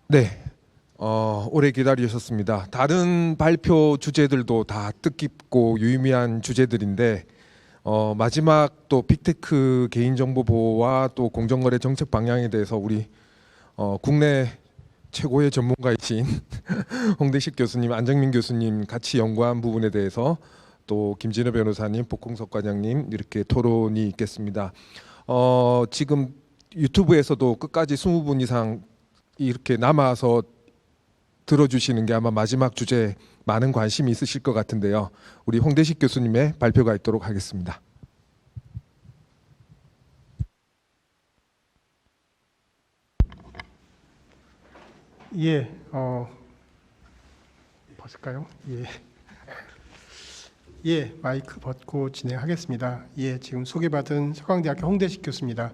네, 오래 기다리셨습니다. 다른 발표 주제들도 다 뜻깊고 유의미한 주제들인데 마지막 또 빅테크 개인정보 보호와 또 공정거래 정책 방향에 대해서 우리 국내 최고의 전문가이신 홍대식 교수님, 안정민 교수님 같이 연구한 부분에 대해서 또 김진애 변호사님, 복홍석 과장님 이렇게 토론이 있겠습니다. 지금 유튜브에서도 끝까지 20분 이상 이렇게 남아서 들어주시는 게 아마 마지막 주제에 많은 관심이 있으실 것 같은데요. 우리 홍대식 교수님의 발표가 있도록 하겠습니다. 예, 벗을까요? 예. 예, 마이크 벗고 진행하겠습니다. 예, 지금 소개받은 서강대학교 홍대식 교수입니다.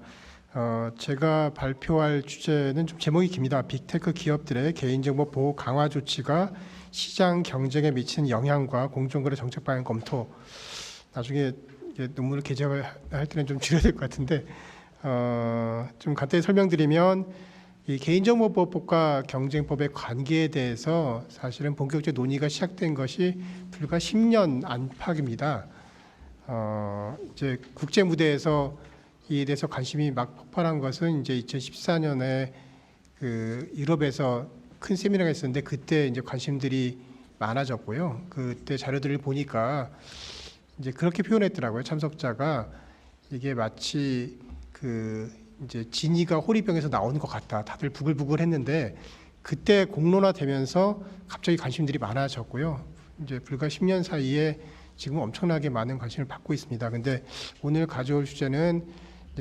제가 발표할 주제는 좀 제목이 깁니다. 빅테크 기업들의 개인정보 보호 강화 조치가 시장 경쟁에 미치는 영향과 공정거래 정책 방향 검토. 나중에 논문을 게재할 때는 좀 줄여야 될 것 같은데 좀 간단히 설명드리면 이 개인정보보호법과 경쟁법의 관계에 대해서 사실은 본격적 논의가 시작된 것이 불과 10년 안팎입니다. 이제 국제 무대에서 이에 대해서 관심이 막 폭발한 것은 이제 2014년에 그 유럽에서 큰 세미나가 있었는데 그때 이제 관심들이 많아졌고요. 그때 자료들을 보니까 이제 그렇게 표현했더라고요. 참석자가 이게 마치 그 이제 진이가 호리병에서 나오는 것 같다. 다들 부글부글했는데 그때 공론화되면서 갑자기 관심들이 많아졌고요. 이제 불과 10년 사이에 지금 엄청나게 많은 관심을 받고 있습니다. 근데 오늘 가져올 주제는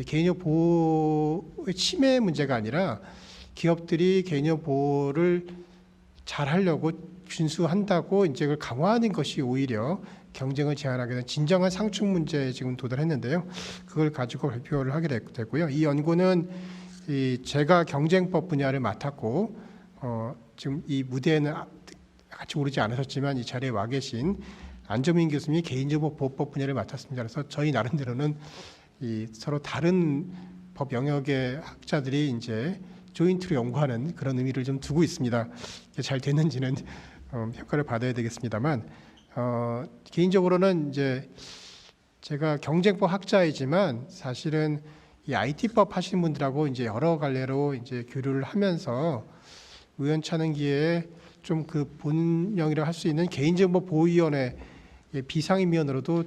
개인정보 보호의 침해 문제가 아니라 기업들이 개인정보 보호를 잘 하려고 준수한다고 이제 그걸 강화하는 것이 오히려 경쟁을 제한하게 된 진정한 상충 문제에 지금 도달했는데요. 그걸 가지고 발표를 하게 됐고요. 이 연구는 제가 경쟁법 분야를 맡았고 지금 이 무대에는 같이 오르지 않으셨지만 이 자리에 와 계신 안정민 교수님이 개인정보 보호법 분야를 맡았습니다. 그래서 저희 나름대로는 이 서로 다른 법 영역의 학자들이 이제 조인트로 연구하는 그런 의미를 좀 두고 있습니다. 이게 잘 됐는지는 평가를 받아야 되겠습니다만 개인적으로는 이제 제가 경쟁법 학자이지만 사실은 이 IT법 하시는 분들하고 이제 여러 갈래로 이제 교류를 하면서 우연찮은 기회에 좀 그 본영이라고 할 수 있는 개인정보 보호위원회 비상임위원으로도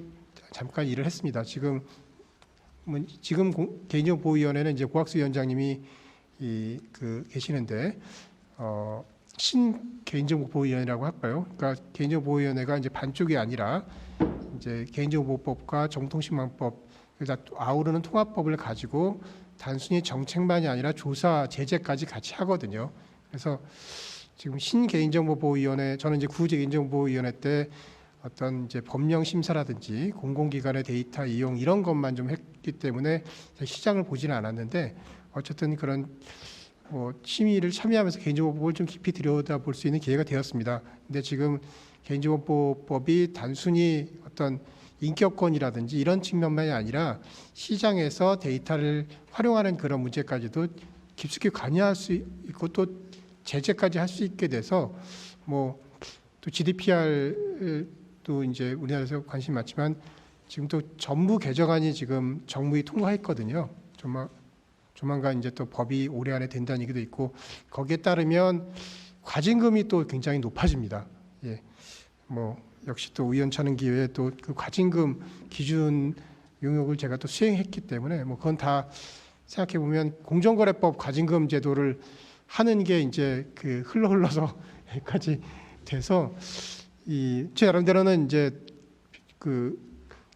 잠깐 일을 했습니다. 지금 개인정보 보호위원회는 이제 고학수 위원장님이 계시는데 신개인정보보호위원회라고 할까요? 그러니까 개인정보보호위원회가 이제 반쪽이 아니라 이제 개인정보보호법과 정통신망법 다 아우르는 통합법을 가지고 단순히 정책만이 아니라 조사 제재까지 같이 하거든요. 그래서 지금 신개인정보보호위원회 저는 이제 구개인정보보호위원회 때 어떤 이제 법령 심사라든지 공공기관의 데이터 이용 이런 것만 좀 했기 때문에 시장을 보지는 않았는데 어쨌든 그런 심의를 참여하면서 개인정보보호를 좀 깊이 들여다볼 수 있는 기회가 되었습니다. 근데 지금 개인정보보호법이 단순히 어떤 인격권이라든지 이런 측면만이 아니라 시장에서 데이터를 활용하는 그런 문제까지도 깊숙이 관여할 수 있고 또 제재까지 할 수 있게 돼서 또 GDPR도 이제 우리나라에서 관심이 많지만 지금 또 전부 개정안이 지금 정무위 통과했거든요. 조만간 이제 또 법이 올해 안에 된다는 얘기도 있고 거기에 따르면 과징금이 또 굉장히 높아집니다. 예, 역시 또 우연찮은 기회에 또 그 과징금 기준 용역을 제가 또 수행했기 때문에 그건 다 생각해 보면 공정거래법 과징금 제도를 하는 게 이제 그 흘러서 여기까지 돼서 제 나름대로는 이제 그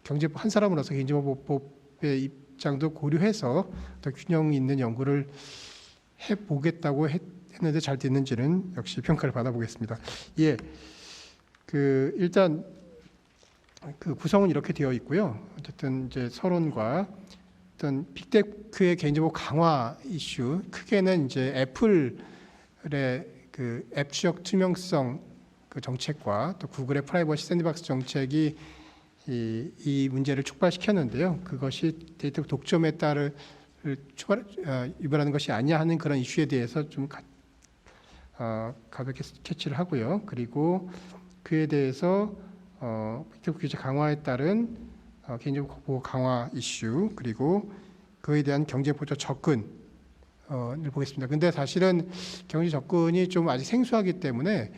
경제법 한 사람으로서 개인정보법의 입장도 고려해서 더 균형 있는 연구를 해보겠다고 했는데 잘 됐는지는 역시 평가를 받아보겠습니다. 예, 일단 그 구성은 이렇게 되어 있고요. 어쨌든 이제 서론과 어떤 빅테크의 개인정보 강화 이슈, 크게는 이제 애플의 그 앱 추적 투명성 그 정책과 또 구글의 프라이버시 샌드박스 정책이 이 문제를 촉발시켰는데요. 그것이 데이터 독점에 따른 유발하는 것이 아니냐 하는 그런 이슈에 대해서 좀 가볍게 스케치를 하고요. 그리고 그에 대해서 빅테크 규제 강화에 따른 개인정보 보호 강화 이슈, 그리고 그에 대한 경제 보조 접근을 보겠습니다. 근데 사실은 경제 접근이 좀 아직 생소하기 때문에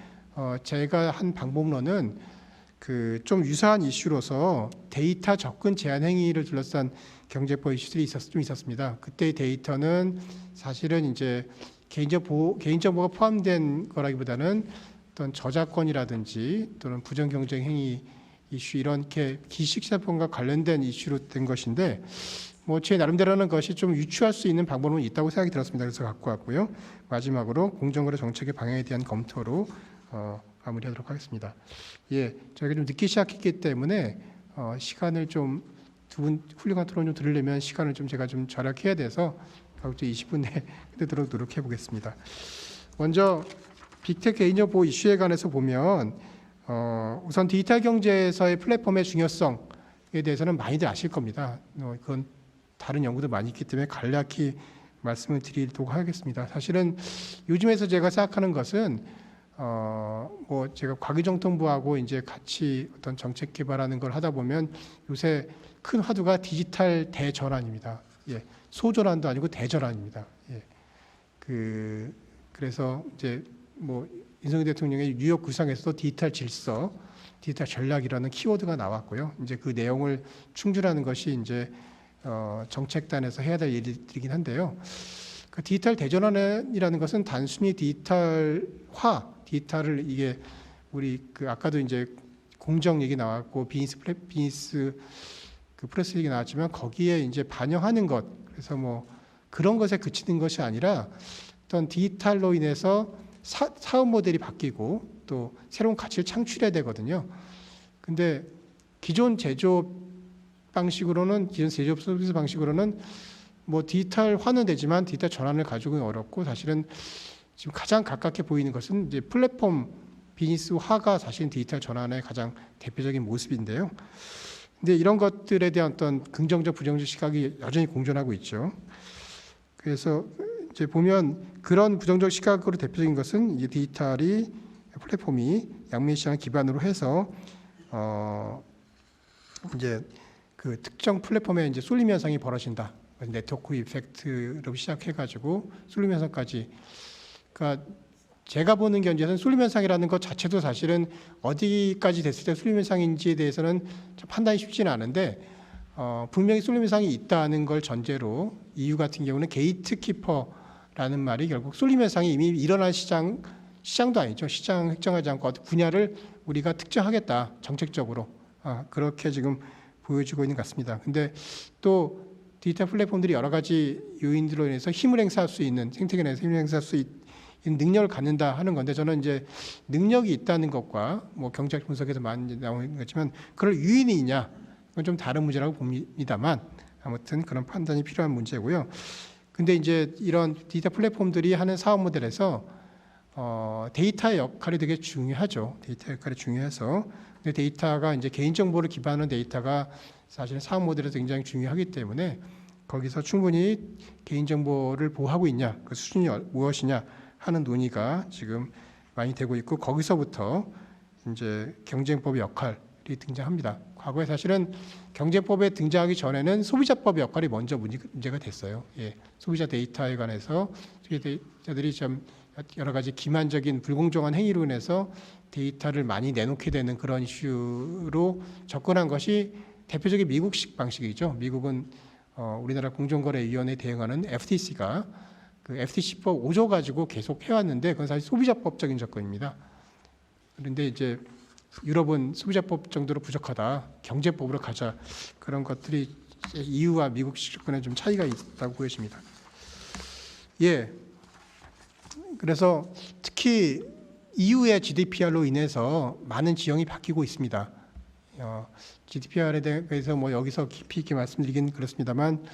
제가 한 방법론은 그 좀 유사한 이슈로서 데이터 접근 제한 행위를 둘러싼 경제법 이슈들이 좀 있었습니다. 그때의 데이터는 사실은 이제 개인정보가 포함된 거라기보다는 어떤 저작권이라든지 또는 부정경쟁 행위 이슈 이렇게 기식자본과 관련된 이슈로 된 것인데 뭐 제 나름대로는 그것이 좀 유추할 수 있는 방법은 있다고 생각이 들었습니다. 그래서 갖고 왔고요. 마지막으로 공정거래 정책의 방향에 대한 검토로 마무리하도록 하겠습니다. 예, 저희가 좀 늦게 시작했기 때문에 시간을 좀 두 분 훌륭한 토론 좀 들으려면 시간을 좀 제가 좀 절약해야 돼서 가급적 20분 내에 끝내도록 노력해 보겠습니다. 먼저 빅테크 개인정보 보호 이슈에 관해서 보면 우선 디지털 경제에서의 플랫폼의 중요성에 대해서는 많이들 아실 겁니다. 그건 다른 연구도 많이 있기 때문에 간략히 말씀을 드리도록 하겠습니다. 사실은 요즘에서 제가 생각하는 것은 뭐 제가 과기정통부하고 이제 같이 어떤 정책 개발하는 걸 하다 보면 요새 큰 화두가 디지털 대전환입니다. 예, 소전환도 아니고 대전환입니다. 예, 그래서 이제 뭐 윤석열 대통령의 뉴욕 구상에서도 디지털 질서, 디지털 전략이라는 키워드가 나왔고요. 이제 그 내용을 충족하는 것이 이제 정책단에서 해야 될 일이긴 한데요. 그 디지털 대전환이라는 것은 단순히 디지털을 이게 우리 그 아까도 이제 공정 얘기 나왔고 비즈니스 그 프레스 얘기 나왔지만 거기에 이제 반영하는 것, 그래서 뭐 그런 것에 그치는 것이 아니라 어떤 디지털로 인해서 사업 모델이 바뀌고 또 새로운 가치를 창출해야 되거든요. 근데 기존 제조업 서비스 방식으로는 뭐 디지털화는 되지만 디지털 전환을 가지고는 어렵고, 사실은 지금 가장 가깝게 보이는 것은 이제 플랫폼 비즈니스화가 사실 디지털 전환의 가장 대표적인 모습인데요. 근데 이런 것들에 대한 어떤 긍정적, 부정적 시각이 여전히 공존하고 있죠. 그래서 이제 보면 그런 부정적 시각으로 대표적인 것은 이제 디지털이 플랫폼이 양면 시장을 기반으로 해서 이제 그 특정 플랫폼에 이제 쏠림 현상이 벌어진다. 네트워크 이펙트로 시작해가지고 쏠림 현상까지. 그러니까 제가 보는 견지에서는 쏠림 현상이라는 것 자체도 사실은 어디까지 됐을 때 쏠림 현상인지에 대해서는 좀 판단이 쉽지는 않은데 분명히 쏠림 현상이 있다는 걸 전제로 EU 같은 경우는 게이트키퍼라는 말이 결국 쏠림 현상이 이미 일어난 시장도 아니죠. 시장 획정하지 않고 어떤 분야를 우리가 특정하겠다 정책적으로 그렇게 지금 보여주고 있는 것 같습니다. 근데 또 디지털 플랫폼들이 여러 가지 요인들로 인해서 힘을 행사할 수 있는 생태계 내에서 힘을 행사할 수 있는 능력을 갖는다 하는 건데, 저는 이제 능력이 있다는 것과 뭐 경제학 분석에서 많이 나오는 거지만 그럴 유인이 있냐, 그건 좀 다른 문제라고 봅니다만 아무튼 그런 판단이 필요한 문제고요. 근데 이제 이런 디지털 플랫폼들이 하는 사업 모델에서 데이터의 역할이 되게 중요하죠. 데이터 역할이 중요해서, 근데 데이터가 이제 개인정보를 기반한 데이터가 사실은 사업 모델에서 굉장히 중요하기 때문에 거기서 충분히 개인정보를 보호하고 있냐, 그 수준이 무엇이냐 하는 논의가 지금 많이 되고 있고, 거기서부터 이제 경쟁법의 역할이 등장합니다. 과거에 사실은 경쟁법에 등장하기 전에는 소비자법의 역할이 먼저 문제가 됐어요. 예, 소비자 데이터에 관해서 소비자들이 좀 여러 가지 기만적인 불공정한 행위로 인해서 데이터를 많이 내놓게 되는 그런 이슈로 접근한 것이 대표적인 미국식 방식이죠. 미국은 우리나라 공정거래위원회에 대응하는 FTC가 그 FTC법 5조 가지고 계속 해왔는데 그건 사실 소비자법적인 접근입니다. 그런데 이제 유럽은 소비자법 정도로 부족하다, 경제법으로 가자, 그런 것들이 EU와 미국식 접근에 좀 차이가 있다고 보여집니다. 예, 그래서 특히 EU의 GDPR로 인해서 많은 지형이 바뀌고 있습니다. GDPR에 대해서 뭐 여기서 깊이 있게 말씀드리긴 그렇습니다만,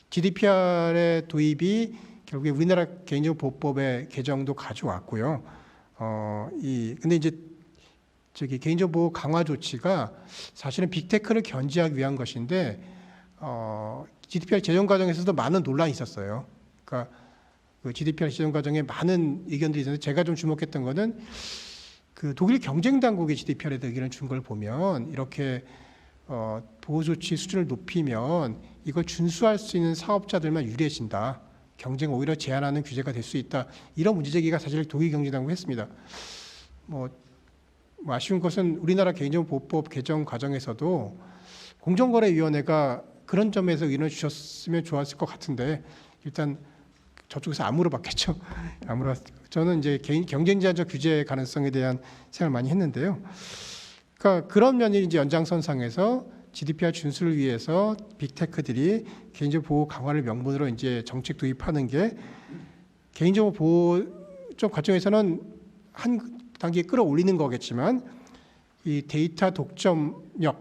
GDPR의 도입이 결국에 우리나라 개인정보보호법의 개정도 가져왔고요. 근데 이제 개인정보 보호 강화 조치가 사실은 빅테크를 견제하기 위한 것인데 GDPR 제정 과정에서도 많은 논란이 있었어요. 그러니까 그 GDPR 시정 과정에 많은 의견들이 있었는데 제가 좀 주목했던 거는 그 독일 경쟁 당국의 GDPR에 대해 의견을 준 걸 보면 이렇게 보호 조치 수준을 높이면 이걸 준수할 수 있는 사업자들만 유리해진다. 경쟁 오히려 제한하는 규제가 될 수 있다. 이런 문제 제기가 사실 독일 경쟁 당국이 했습니다. 뭐 아쉬운 것은 우리나라 개인정보보호법 개정 과정에서도 공정거래위원회가 그런 점에서 의견을 주셨으면 좋았을 것 같은데 일단 저쪽에서 안 물어봤겠죠. 안 물어봤. 저는 이제 경쟁 제한적 규제 가능성에 대한 생각을 많이 했는데요. 그러니까 그런 면이 이제 연장선상에서 GDPR 준수를 위해서 빅테크들이 개인정보 보호 강화를 명분으로 이제 정책 도입하는 게 개인정보 보호 쪽 과정에서는 한 단계 끌어올리는 거겠지만 이 데이터 독점력이라는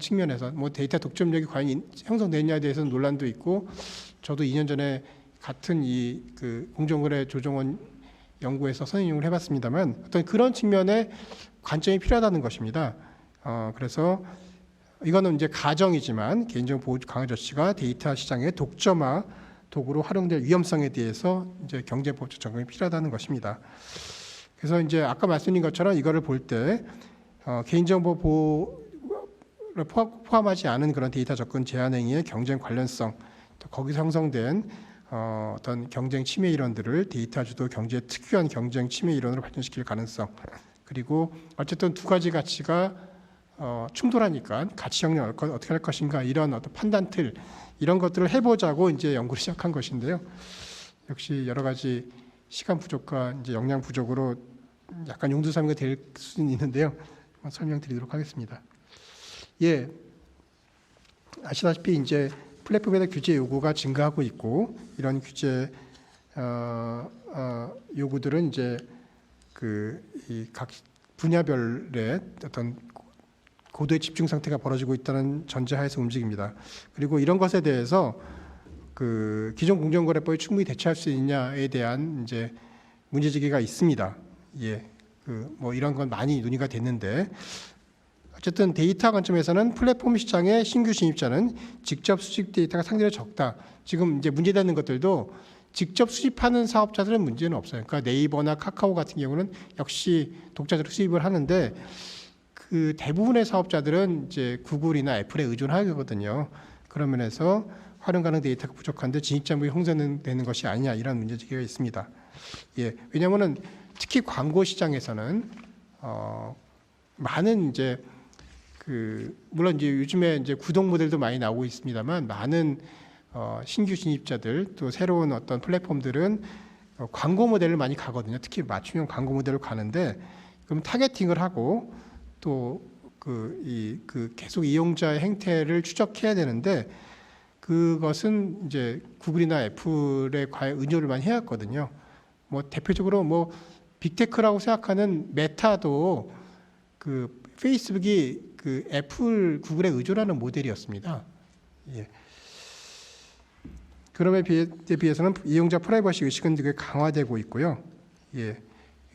측면에서 뭐 데이터 독점력이 과연 형성되느냐에 대해서는 논란도 있고 저도 2년 전에 같은 이 그 공정거래 조정원 연구에서 선임을 해봤습니다만 어떤 그런 측면의 관점이 필요하다는 것입니다. 그래서 이거는 이제 가정이지만 개인정보 보호 강화 조치가 데이터 시장의 독점화 도구로 활용될 위험성에 대해서 이제 경제법적 적용이 필요하다는 것입니다. 그래서 이제 아까 말씀드린 것처럼 이거를 볼 때 개인정보 보호를 포함하지 않은 그런 데이터 접근 제한 행위의 경쟁 관련성, 또 거기서 형성된 어떤 경쟁 침해 이론들을 데이터 주도 경제의 특유한 경쟁 침해 이론으로 발전시킬 가능성, 그리고 어쨌든 두 가지 가치가 충돌하니까 가치 형량 어떻게 할 것인가 이런 어떤 판단 틀 이런 것들을 해보자고 이제 연구를 시작한 것인데요. 역시 여러 가지 시간 부족과 이제 역량 부족으로 약간 용두사미가 될 수는 있는데요. 설명드리도록 하겠습니다. 예, 아시다시피 이제 플랫폼에 대한 규제 요구가 증가하고 있고 이런 규제 요구들은 이제 그 이 각 분야별의 어떤 고도의 집중 상태가 벌어지고 있다는 전제하에서 움직입니다. 그리고 이런 것에 대해서 그 기존 공정거래법이 충분히 대처할 수 있느냐에 대한 이제 문제 제기가 있습니다. 예, 그 뭐 이런 건 많이 논의가 됐는데 어쨌든 데이터 관점에서는 플랫폼 시장의 신규 진입자는 직접 수집 데이터가 상대적으로 적다. 지금 이제 문제되는 것들도 직접 수집하는 사업자들은 문제는 없어요. 그러니까 네이버나 카카오 같은 경우는 역시 독자적으로 수입을 하는데 그 대부분의 사업자들은 이제 구글이나 애플에 의존하거든요. 그런 면에서 활용 가능 데이터가 부족한데 진입장벽이 형성되는 것이 아니냐 이런 문제 제기가 있습니다. 예, 왜냐하면은 특히 광고 시장에서는 많은 이제 그 물론 이제 요즘에 이제 구독 모델도 많이 나오고 있습니다만 많은 신규 진입자들 또 새로운 어떤 플랫폼들은 광고 모델을 많이 가거든요. 특히 맞춤형 광고 모델을 가는데 그럼 타겟팅을 하고 또 그 계속 이용자의 행태를 추적해야 되는데 그것은 이제 구글이나 애플에 과연 의존을 많이 해왔거든요. 뭐 대표적으로 뭐 빅테크라고 생각하는 메타도 그 페이스북이 그 애플, 구글에 의존하는 모델이었습니다. 예. 그럼에 비해서는 이용자 프라이버시 의식은 되게 강화되고 있고요. 예.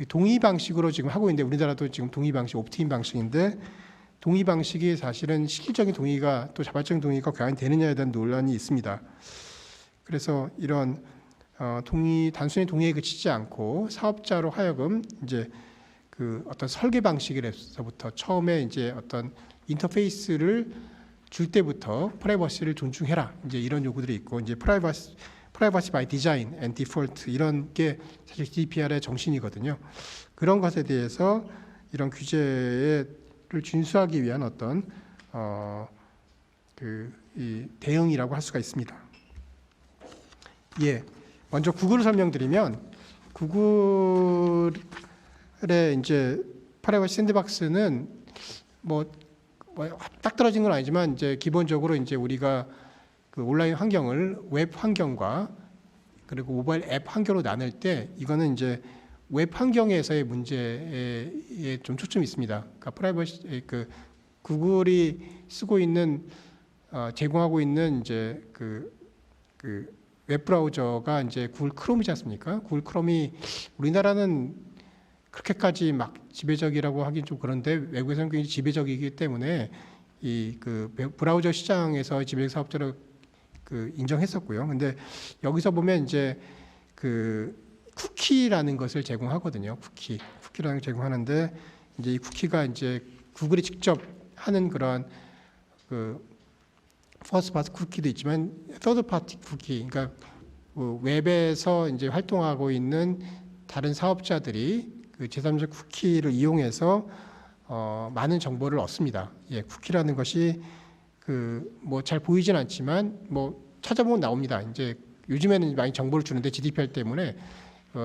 동의 방식으로 지금 하고 있는데 우리나라도 지금 동의 방식, 옵트인 방식인데 동의 방식이 사실은 실질적인 동의가 또 자발적인 동의가 과연 되느냐에 대한 논란이 있습니다. 그래서 이런 단순히 동의에 그치지 않고 사업자로 하여금 이제 그 어떤 설계 방식에서부터 처음에 이제 어떤 인터페이스를 줄 때부터 프라이버시를 존중해라 이제 이런 요구들이 있고 이제 프라이버시 바이 디자인 앤 디폴트 이런 게 사실 GDPR의 정신이거든요. 그런 것에 대해서 이런 규제를 준수하기 위한 어떤 이 대응이라고 할 수가 있습니다. 예, 먼저 구글을 설명드리면 구글의 이제 프라이버시 샌드박스는 뭐 딱 떨어진 건 아니지만 이제 기본적으로 이제 우리가 그 온라인 환경을 웹 환경과 그리고 모바일 앱 환경으로 나눌 때 이거는 이제 웹 환경에서의 문제에 좀 초점이 있습니다. 그러니까 프라이버시 그 구글이 쓰고 있는 제공하고 있는 이제 그 웹 브라우저가 이제 구글 크롬이지 않습니까? 구글 크롬이 우리나라는 그렇게까지 막 지배적이라고 하긴 좀 그런데 외국에서는 굉장히 지배적이기 때문에 이 그 브라우저 시장에서 지배적 사업자로 그 인정했었고요. 근데 여기서 보면 이제 그 쿠키라는 것을 제공하거든요. 쿠키라는 걸 제공하는데 이제 이 쿠키가 이제 구글이 직접 하는 그런 그 퍼스트 파티 쿠키도 있지만 서드 파티 쿠키, 그러니까 그 웹에서 이제 활동하고 있는 다른 사업자들이 그 제3자 쿠키를 이용해서 많은 정보를 얻습니다. 예, 쿠키라는 것이 그 뭐 잘 보이진 않지만 뭐 찾아보면 나옵니다. 이제 요즘에는 많이 정보를 주는데 GDPR 때문에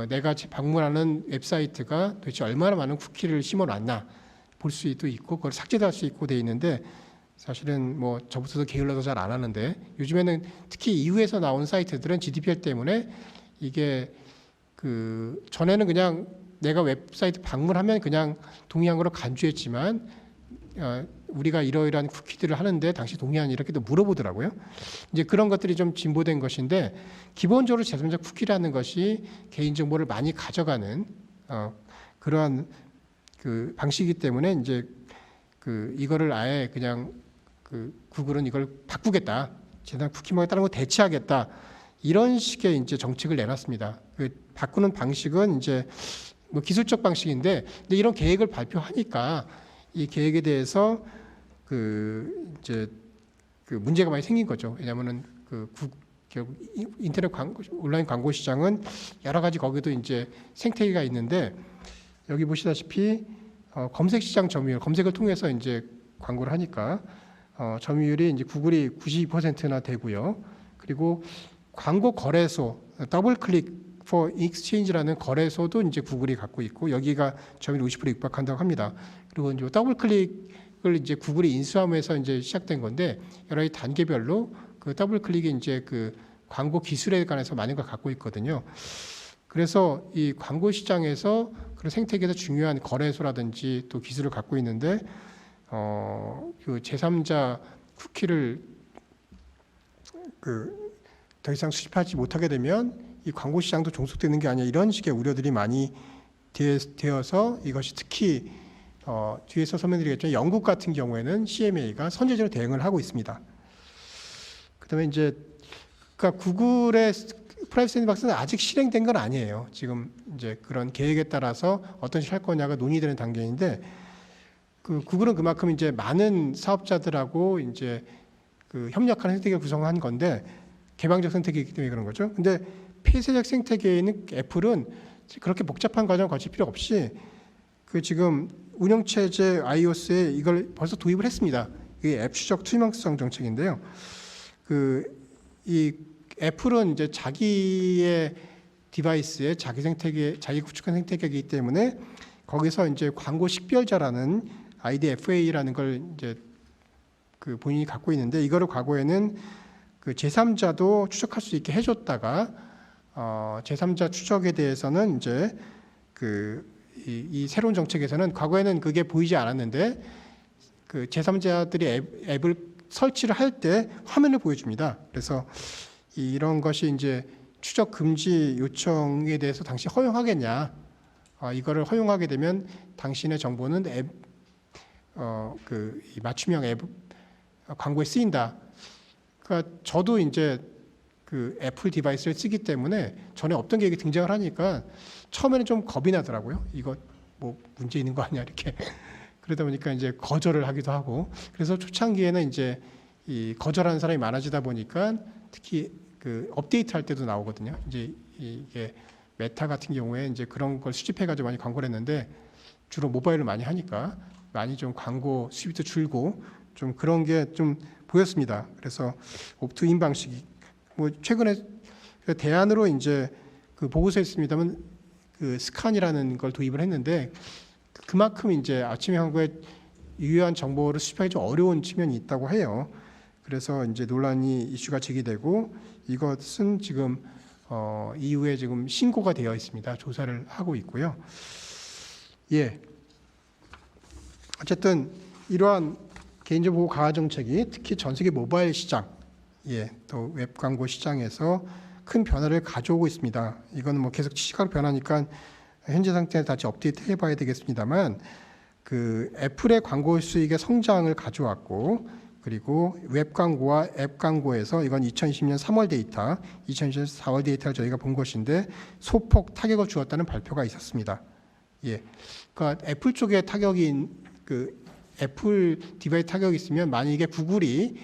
내가 방문하는 웹사이트가 도대체 얼마나 많은 쿠키를 심어놨나 볼 수도 있고 그걸 삭제도 할 수 있고 돼 있는데 사실은 뭐 저부터도 게을러서 잘 안 하는데 요즘에는 특히 EU에서 나온 사이트들은 GDPR 때문에 이게 그 전에는 그냥 내가 웹사이트 방문하면 그냥 동의한 거로 간주했지만 우리가 이러이러한 쿠키들을 하는데 당시 동의하니 이렇게도 물어보더라고요. 이제 그런 것들이 좀 진보된 것인데 기본적으로 제3자 쿠키라는 것이 개인정보를 많이 가져가는 그러한 그 방식이기 때문에 이제 그 이거를 아예 그냥 그 구글은 이걸 바꾸겠다. 제3자 쿠키망에 다른 거 대체하겠다. 이런 식의 이제 정책을 내놨습니다. 그 바꾸는 방식은 이제 뭐 기술적 방식인데 근데 이런 계획을 발표하니까 이 계획에 대해서 그 이제 그 문제가 많이 생긴 거죠. 왜냐하면은 결국 인터넷 온라인 광고 시장은 여러 가지 거기도 이제 생태계가 있는데 여기 보시다시피 검색 시장 점유율, 검색을 통해서 이제 광고를 하니까 점유율이 이제 구글이 92%나 되고요. 그리고 광고 거래소 더블 클릭 for exchange라는 거래소도 이제 구글이 갖고 있고 여기가 점유율 50% 육박한다고 합니다. 그리고 이제 더블 클릭을 이제 구글이 인수하면서 이제 시작된 건데 여러 가지 단계별로 그 더블 클릭이 이제 그 광고 기술에 관해서 많은 걸 갖고 있거든요. 그래서 이 광고 시장에서 그런 생태계에서 중요한 거래소라든지 또 기술을 갖고 있는데 그 제3자 쿠키를 그 더 이상 수집하지 못하게 되면 이 광고 시장도 종속되는 게 아니냐 이런 식의 우려들이 많이 되어서 이것이 특히 뒤에서 설명드리겠지만 영국 같은 경우에는 CMA가 선제적으로 대응을 하고 있습니다. 그다음에 이제 그러니까 구글의 프라이버시 샌드박스는 아직 실행된 건 아니에요. 지금 이제 그런 계획에 따라서 어떤 식으로 할 거냐가 논의되는 단계인데 그 구글은 그만큼 이제 많은 사업자들하고 이제 그 협력하는 생태계를 구성한 건데 개방적 생태계이기 때문에 그런 거죠. 근데 폐쇄적 생태계에 있는 애플은 그렇게 복잡한 과정을 거칠 필요 없이 그 지금 운영체제 iOS에 이걸 벌써 도입을 했습니다. 이게 앱 추적 투명성 정책인데요. 이 애플은 이제 자기의 디바이스에 자기 생태계, 자기 구축한 생태계이기 때문에 거기서 이제 광고 식별자라는 IDFA라는 걸 이제 그 본인이 갖고 있는데 이거를 과거에는 그 제3자도 추적할 수 있게 해줬다가 제3자 추적에 대해서는 이제 이 새로운 정책에서는 과거에는 그게 보이지 않았는데 그 제3자들이 앱을 설치를 할 때 화면을 보여줍니다. 그래서 이런 것이 이제 추적 금지 요청에 대해서 당시 허용하겠냐? 이거를 허용하게 되면 당신의 정보는 이 맞춤형 앱 광고에 쓰인다. 그러니까 저도 이제 그 애플 디바이스를 쓰기 때문에 전에 없던 계획이 등장을 하니까 처음에는 좀 겁이 나더라고요. 이거 뭐 문제 있는 거 아니야 이렇게. 그러다 보니까 이제 거절을 하기도 하고 그래서 초창기에는 이제 이 거절하는 사람이 많아지다 보니까 특히 그 업데이트 할 때도 나오거든요. 이제 이게 메타 같은 경우에 이제 그런 걸 수집해가지고 많이 광고를 했는데 주로 모바일을 많이 하니까 많이 좀 광고 수입도 줄고 좀 그런 게 좀 보였습니다. 그래서 옵트인 방식이 뭐 최근에 대안으로 이제 그 보고서에 있습니다만 그 스칸이라는 걸 도입을 했는데 그만큼 이제 아침에 광고에 유효한 정보를 수집하기 좀 어려운 측면이 있다고 해요. 그래서 이제 논란이 이슈가 제기되고 이것은 지금 이후에 지금 신고가 되어 있습니다. 조사를 하고 있고요. 예. 어쨌든 이러한 개인정보 보호 강화 정책이 특히 전 세계 모바일 시장, 또 웹 광고 시장에서 큰 변화를 가져오고 있습니다. 이거는 뭐 계속 시시각각 변하니까 현재 상태에 다시 업데이트 해봐야 되겠습니다만 그 애플의 광고 수익의 성장을 가져왔고 그리고 웹 광고와 앱 광고에서 이건 2020년 3월 데이터, 2020년 4월 데이터를 저희가 본 것인데 소폭 타격을 주었다는 발표가 있었습니다. 예, 그러니까 애플 쪽에 타격이 애플 디바이스 타격이 있으면 만약에 구글이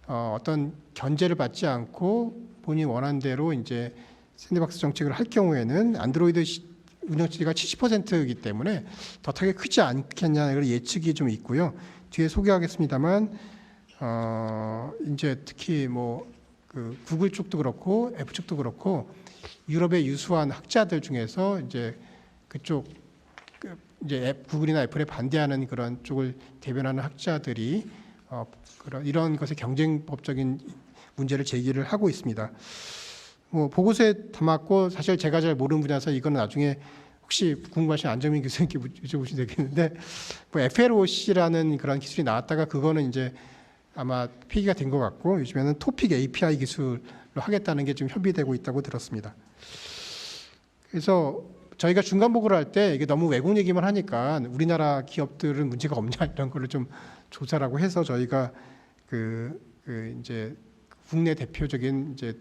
어떤 견제를 받지 않고 본인이 원하는 대로 이제 샌드박스 정책을 할 경우에는 안드로이드 운영체제가 70%이기 때문에 더 타격이 크지 않겠냐는 그런 예측이 좀 있고요. 뒤에 소개하겠습니다만 이제 특히 구글 쪽도 그렇고 애플 쪽도 그렇고 유럽의 유수한 학자들 중에서 이제 그쪽 이제 구글이나 애플에 반대하는 그런 쪽을 대변하는 학자들이 이런 것의 경쟁법적인 문제를 제기를 하고 있습니다. 보고서에 담았고 사실 제가 잘 모르는 분야라서 이거는 나중에 혹시 궁금하신 안정민 교수님께 여쭤보시면 되겠는데 FLOC라는 그런 기술이 나왔다가 그거는 이제 아마 폐기가 된 것 같고 요즘에는 토픽 API 기술로 하겠다는 게 좀 협의되고 있다고 들었습니다. 그래서 저희가 중간 보고를 할 때 이게 너무 외국 얘기만 하니까 우리나라 기업들은 문제가 없냐 이런 거를 좀 조사라고 해서 저희가 이제 국내 대표적인 이제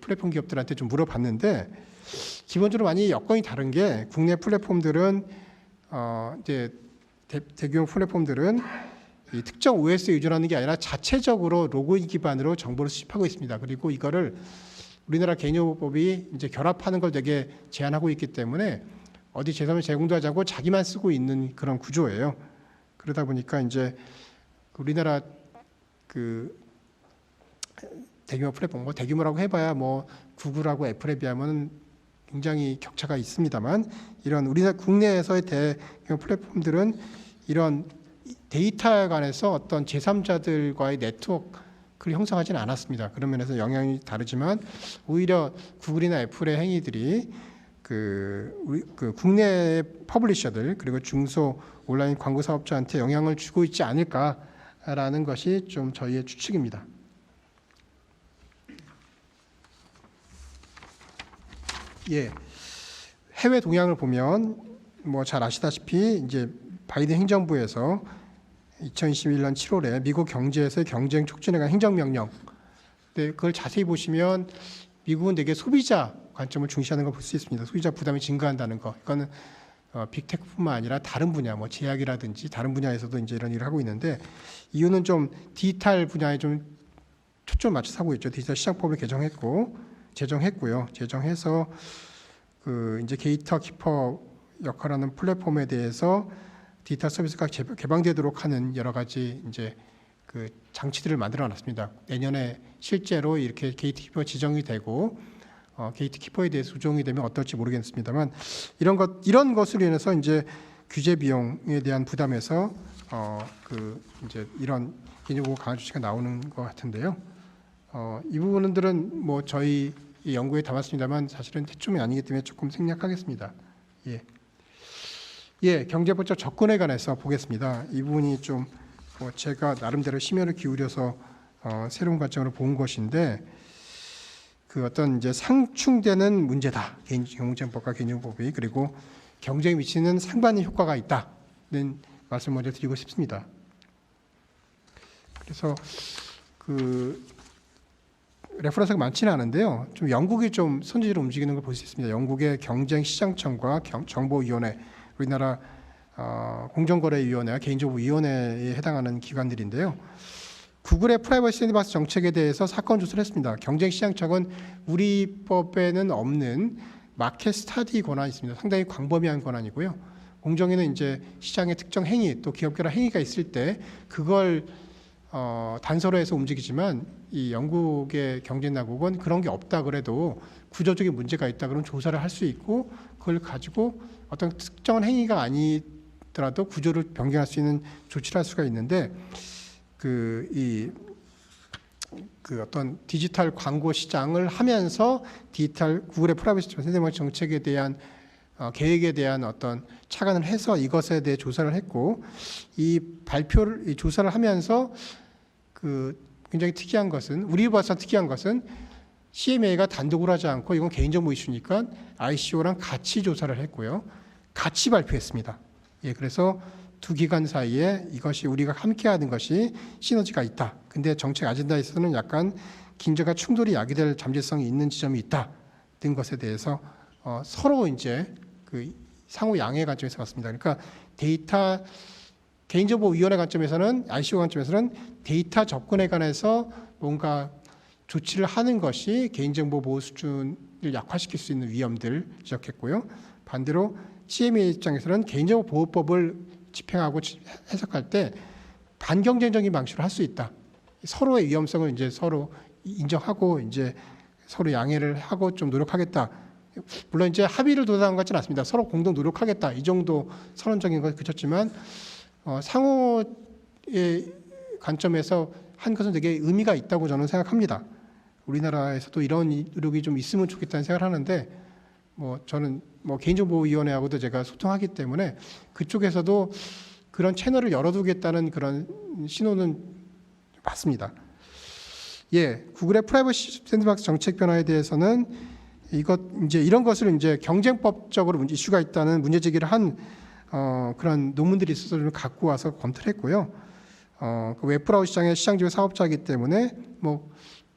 플랫폼 기업들한테 좀 물어봤는데 기본적으로 많이 여건이 다른 게 국내 플랫폼들은 이제 대규모 플랫폼들은 이 특정 OS에 의존하는 게 아니라 자체적으로 로그인 기반으로 정보를 수집하고 있습니다. 그리고 이거를 우리나라 개인정보법이 이제 결합하는 걸 되게 제한하고 있기 때문에 어디 제삼을 제공도 하지 않고 자기만 쓰고 있는 그런 구조예요. 그러다 보니까 이제 우리나라 대규모 플랫폼, 대규모라고 해봐야 구글하고 애플에 비하면 굉장히 격차가 있습니다만 이런 우리나라 국내에서의 대규모 플랫폼들은 이런 데이터에 관해서 어떤 제3자들과의 네트워크를 형성하지는 않았습니다. 그런 면에서 영향이 다르지만 오히려 구글이나 애플의 행위들이 국내 퍼블리셔들 그리고 중소 온라인 광고 사업자한테 영향을 주고 있지 않을까라는 것이 좀 저희의 추측입니다. 예, 해외 동향을 보면 잘 아시다시피 이제 바이든 행정부에서 2021년 7월에 미국 경제에서의 경쟁 촉진에 관한 행정명령. 근데 그걸 자세히 보시면 미국은 되게 소비자 관점을 중시하는 걸 볼 수 있습니다. 소비자 부담이 증가한다는 거. 이거는 빅테크뿐만 아니라 다른 분야, 제약이라든지 다른 분야에서도 이제 이런 일을 하고 있는데 이유는 좀 디지털 분야에 좀 초점을 맞춰서 하고 있죠. 디지털 시장법을 제정했고요. 제정해서 이제 게이트키퍼 역할하는 플랫폼에 대해서 디지털 서비스가 개방되도록 하는 여러 가지 이제 장치들을 만들어놨습니다. 내년에 실제로 이렇게 게이트키퍼 지정이 되고 게이트키퍼에 대해서 조정이 되면 어떨지 모르겠습니다만 이런 것으로 인해서 이제 규제 비용에 대한 부담에서 이제 이런 개인정보 강화 조치가 나오는 것 같은데요. 이 부분들은 저희 연구에 담았습니다만 사실은 최초이 아니기 때문에 조금 생략하겠습니다. 경제법적 접근에 관해서 보겠습니다. 이 부분이 좀 제가 나름대로 심혈을 기울여서 새로운 관점으로 본 것인데 어떤 이제 상충되는 문제다. 경쟁법과 개인정보법이 그리고 경쟁에 미치는 상반된 효과가 있다는 말씀 먼저 드리고 싶습니다. 그래서 레퍼런스가 많지는 않은데요. 좀 영국이 좀 선제적으로 움직이는 걸 볼 수 있습니다. 영국의 경쟁시장청과 정보위원회, 우리나라 공정거래위원회와 개인정보위원회에 해당하는 기관들인데요. 구글의 프라이버시 샌드박스 정책에 대해서 사건 조사를 했습니다. 경쟁시장청은 우리 법에는 없는 마켓 스터디 권한이 있습니다. 상당히 광범위한 권한이고요. 공정위는 이제 시장의 특정 행위 또 기업 결합 행위가 있을 때 그걸 단서로해서 움직이지만 이 영국의 경제당국은 그런 게 없다 그래도 구조적인 문제가 있다 그러면 조사를 할 수 있고 그걸 가지고 어떤 특정한 행위가 아니더라도 구조를 변경할 수 있는 조치를 할 수가 있는데 어떤 디지털 광고 시장을 하면서 디지털 구글의 프라이버시 샌드박스 정책에 대한 계획에 대한 어떤 착안을 해서 이것에 대해 조사를 했고 이 조사를 하면서 굉장히 특이한 것은 우리 봐서 특이한 것은 CMA가 단독으로 하지 않고 이건 개인정보 이슈니까 ICO랑 같이 조사를 했고요. 같이 발표했습니다. 그래서 두 기관 사이에 이것이 우리가 함께하는 것이 시너지가 있다. 근데 정책 아젠다에서는 약간 긴장과 충돌이 야기될 잠재성이 있는 지점이 있다 등 것에 대해서 서로 이제 그 상호 양해 관점에서 봤습니다. 그러니까 데이터 개인정보위원회 관점에서는 ICO 관점에서는 데이터 접근에 관해서 뭔가 조치를 하는 것이 개인정보 보호 수준을 약화시킬 수 있는 위험들 지적했고요. 반대로 CMA 입장에서는 개인정보 보호법을 집행하고 해석할 때 반경쟁적인 방식으로 할 수 있다. 서로의 위험성을 이제 서로 인정하고 이제 서로 양해를 하고 좀 노력하겠다. 물론 이제 합의를 도달한 것 같지는 않습니다. 서로 공동 노력하겠다. 이 정도 선언적인 걸 그쳤지만 상호의 관점에서 한 것은 되게 의미가 있다고 저는 생각합니다. 우리나라에서도 이런 노력이 좀 있으면 좋겠다는 생각을 하는데 저는 개인정보위원회하고도 제가 소통하기 때문에 그쪽에서도 그런 채널을 열어두겠다는 그런 신호는 맞습니다. 예, 구글의 프라이버시 샌드박스 정책 변화에 대해서는 이런 것을 이제 경쟁법적으로 이슈가 있다는 문제 제기를 한 그런 논문들이 있어서 좀 갖고 와서 검토를 했고요. 그 웹브라우저 시장의 시장지배 사업자이기 때문에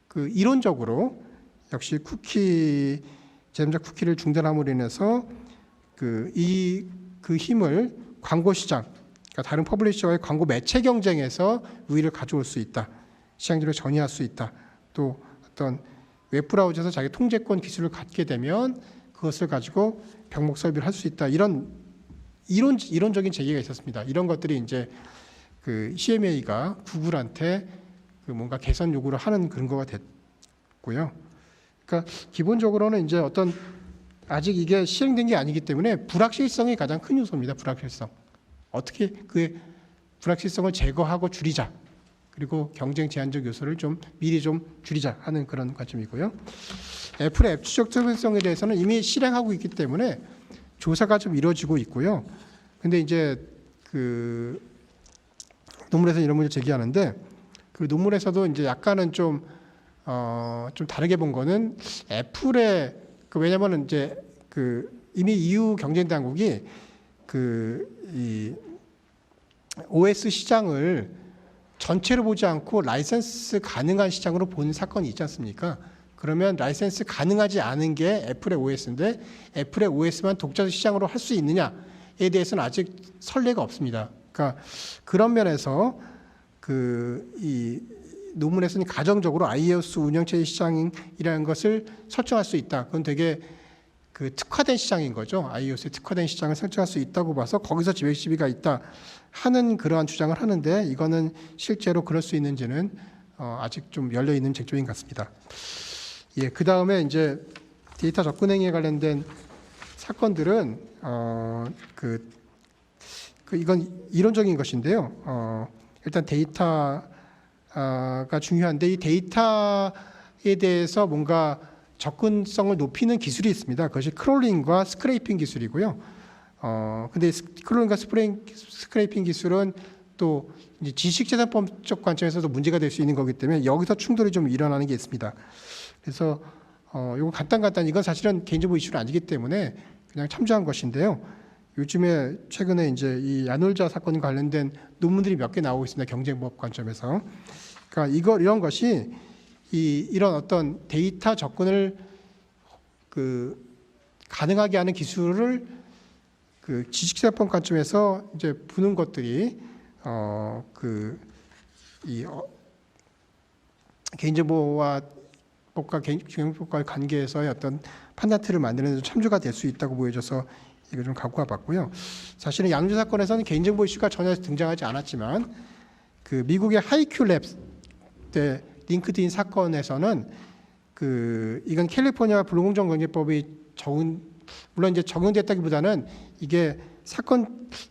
그 이론적으로 역시 제휴자 쿠키를 중단함으로 인해서 그 힘을 광고 시장, 그러니까 다른 퍼블리셔와의 광고 매체 경쟁에서 우위를 가져올 수 있다. 시장지배를 전이할 수 있다. 또 어떤 웹브라우저에서 자기 통제권 기술을 갖게 되면 그것을 가지고 병목 설비를 할 수 있다. 이런 이론적인 제기가 있었습니다. 이런 것들이 이제 그 CMA가 구글한테 그 뭔가 개선 요구를 하는 근거가 됐고요. 그러니까 기본적으로는 이제 어떤 아직 이게 시행된 게 아니기 때문에 불확실성이 가장 큰 요소입니다. 불확실성. 어떻게 그 불확실성을 제거하고 줄이자. 그리고 경쟁 제한적 요소를 좀 미리 좀 줄이자 하는 그런 관점이고요. 애플의 앱 추적 특별성에 대해서는 이미 실행하고 있기 때문에 조사가 좀 이루어지고 있고요. 근데 이제 그 논문에서 이런 문제 제기하는데 그 논문에서도 이제 약간은 좀 다르게 본 거는 애플의 왜냐면은 이제 이미 EU 경쟁 당국이 이 OS 시장을 전체로 보지 않고 라이센스 가능한 시장으로 본 사건이 있지 않습니까? 그러면 라이센스 가능하지 않은 게 애플의 OS인데 애플의 OS만 독자적 시장으로 할 수 있느냐에 대해서는 아직 선례가 없습니다. 그러니까 그런 면에서 이 논문에서는 가정적으로 iOS 운영체제 시장이라는 것을 설정할 수 있다. 그건 되게 특화된 시장인 거죠. iOS의 특화된 시장을 설정할 수 있다고 봐서 거기서 지배 시비가 있다 하는 그러한 주장을 하는데 이거는 실제로 그럴 수 있는지는 아직 좀 열려 있는 쟁점인 것 같습니다. 예, 그 다음에 이제 데이터 접근 행위에 관련된 사건들은 이건 이론적인 것인데요. 일단 데이터가 중요한데 이 데이터에 대해서 뭔가 접근성을 높이는 기술이 있습니다. 그것이 크롤링과 스크레이핑 기술이고요. 근데 크롤링과 스크레이핑 기술은 또 이제 지식재산법적 관점에서도 문제가 될 수 있는 거기 때문에 여기서 충돌이 좀 일어나는 게 있습니다. 그래서 이거 간단히 이건 사실은 개인정보 이슈는 아니기 때문에 그냥 참조한 것인데요. 요즘에 최근에 이제 이 야놀자 사건과 관련된 논문들이 몇 개 나오고 있습니다. 경쟁법 관점에서. 그러니까 이런 것이 이런 어떤 데이터 접근을 가능하게 하는 기술을 지식재산법 관점에서 이제 부는 것들이 개인정보와 법과 개인정보과의 관계에서의 어떤 판단틀을 만드는 데 참조가 될 수 있다고 보여져서 이거 좀 갖고 와봤고요. 사실은 야놀자 사건에서는 개인정보 이슈가 전혀 등장하지 않았지만 미국의 하이큐랩 때 링크드인 사건에서는 이건 캘리포니아 불공정경제법이 물론 이제 적용됐다기보다는 이게 사건을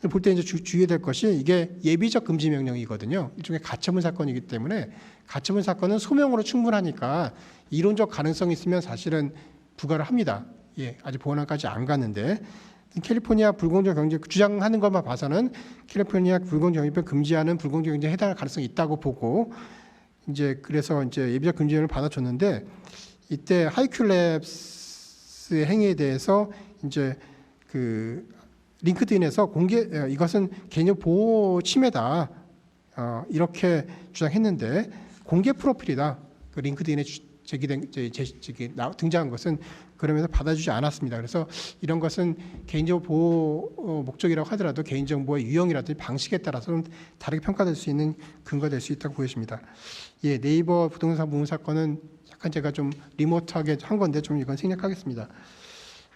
볼 때 이제 주의해야 될 것이 이게 예비적 금지 명령이거든요. 일종의 가처분 사건이기 때문에 가처분 사건은 소명으로 충분하니까 이론적 가능성이 있으면 사실은 부과를 합니다. 예, 아직 보완까지 안 갔는데 캘리포니아 불공정 경제 주장하는 것만 봐서는 캘리포니아 불공정 경제법 금지하는 불공정 경제에 해당할 가능성이 있다고 보고 이제 그래서 이제 예비적 금지령을 받아줬는데 이때 하이큐랩스의 행위에 대해서 이제 링크드인에서 이것은 개인정보 보호 침해다 이렇게 주장했는데 공개 프로필이다. 그 링크드인에 등장한 것은 그러면서 받아주지 않았습니다. 그래서 이런 것은 개인정보 보호 목적이라고 하더라도 개인정보의 유형이라든지 방식에 따라서는 다르게 평가될 수 있는 근거가 될 수 있다고 보여집니다. 예, 네이버 부동산 부분 사건은 약간 제가 좀 리모트하게 한 건데 좀 이건 생략하겠습니다.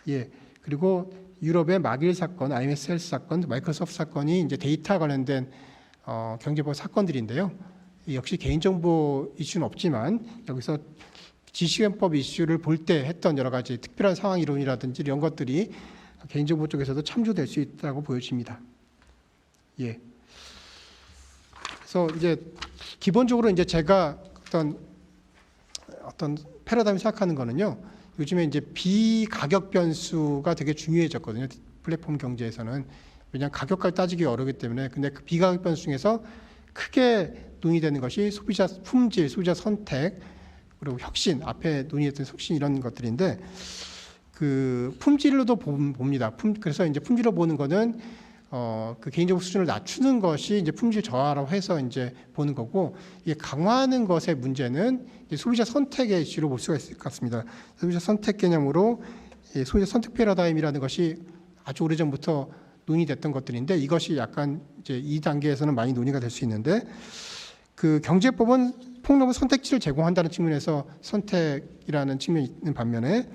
예, 그리고 유럽의 마길 사건, IMS 헬스 사건, 마이크로소프트 사건이 이제 데이터 관련된 경제보호 사건들인데요. 역시 개인정보 이슈는 없지만 여기서 지시권법 이슈를 볼 때 했던 여러 가지 특별한 상황 이론이라든지 이런 것들이 개인정보 쪽에서도 참조될 수 있다고 보여집니다. 예. 그래서 이제 기본적으로 이제 제가 어떤 패러다임을 생각하는 거는요. 요즘에 이제 비가격 변수가 되게 중요해졌거든요. 플랫폼 경제에서는. 왜냐하면 가격까지 따지기 어렵기 때문에. 근데 그 비가격 변수 중에서 크게 논의되는 것이 소비자 품질, 소비자 선택, 그리고 혁신, 앞에 논의했던 혁신 이런 것들인데 그 품질로도 봅니다. 그래서 이제 품질로 보는 거는 그 개인정보 수준을 낮추는 것이 이제 품질 저하라고 해서 이제 보는 거고, 이게 강화하는 것의 문제는 이제 소비자 선택의 이슈로 볼 수가 있을 것 같습니다. 소비자 선택 개념으로 소비자 선택 패러다임이라는 것이 아주 오래전부터 논의됐던 것들인데 이것이 약간 이제 이 단계에서는 많이 논의가 될 수 있는데, 그 경제법은 폭넓은 선택지를 제공한다는 측면에서 선택이라는 측면이 있는 반면에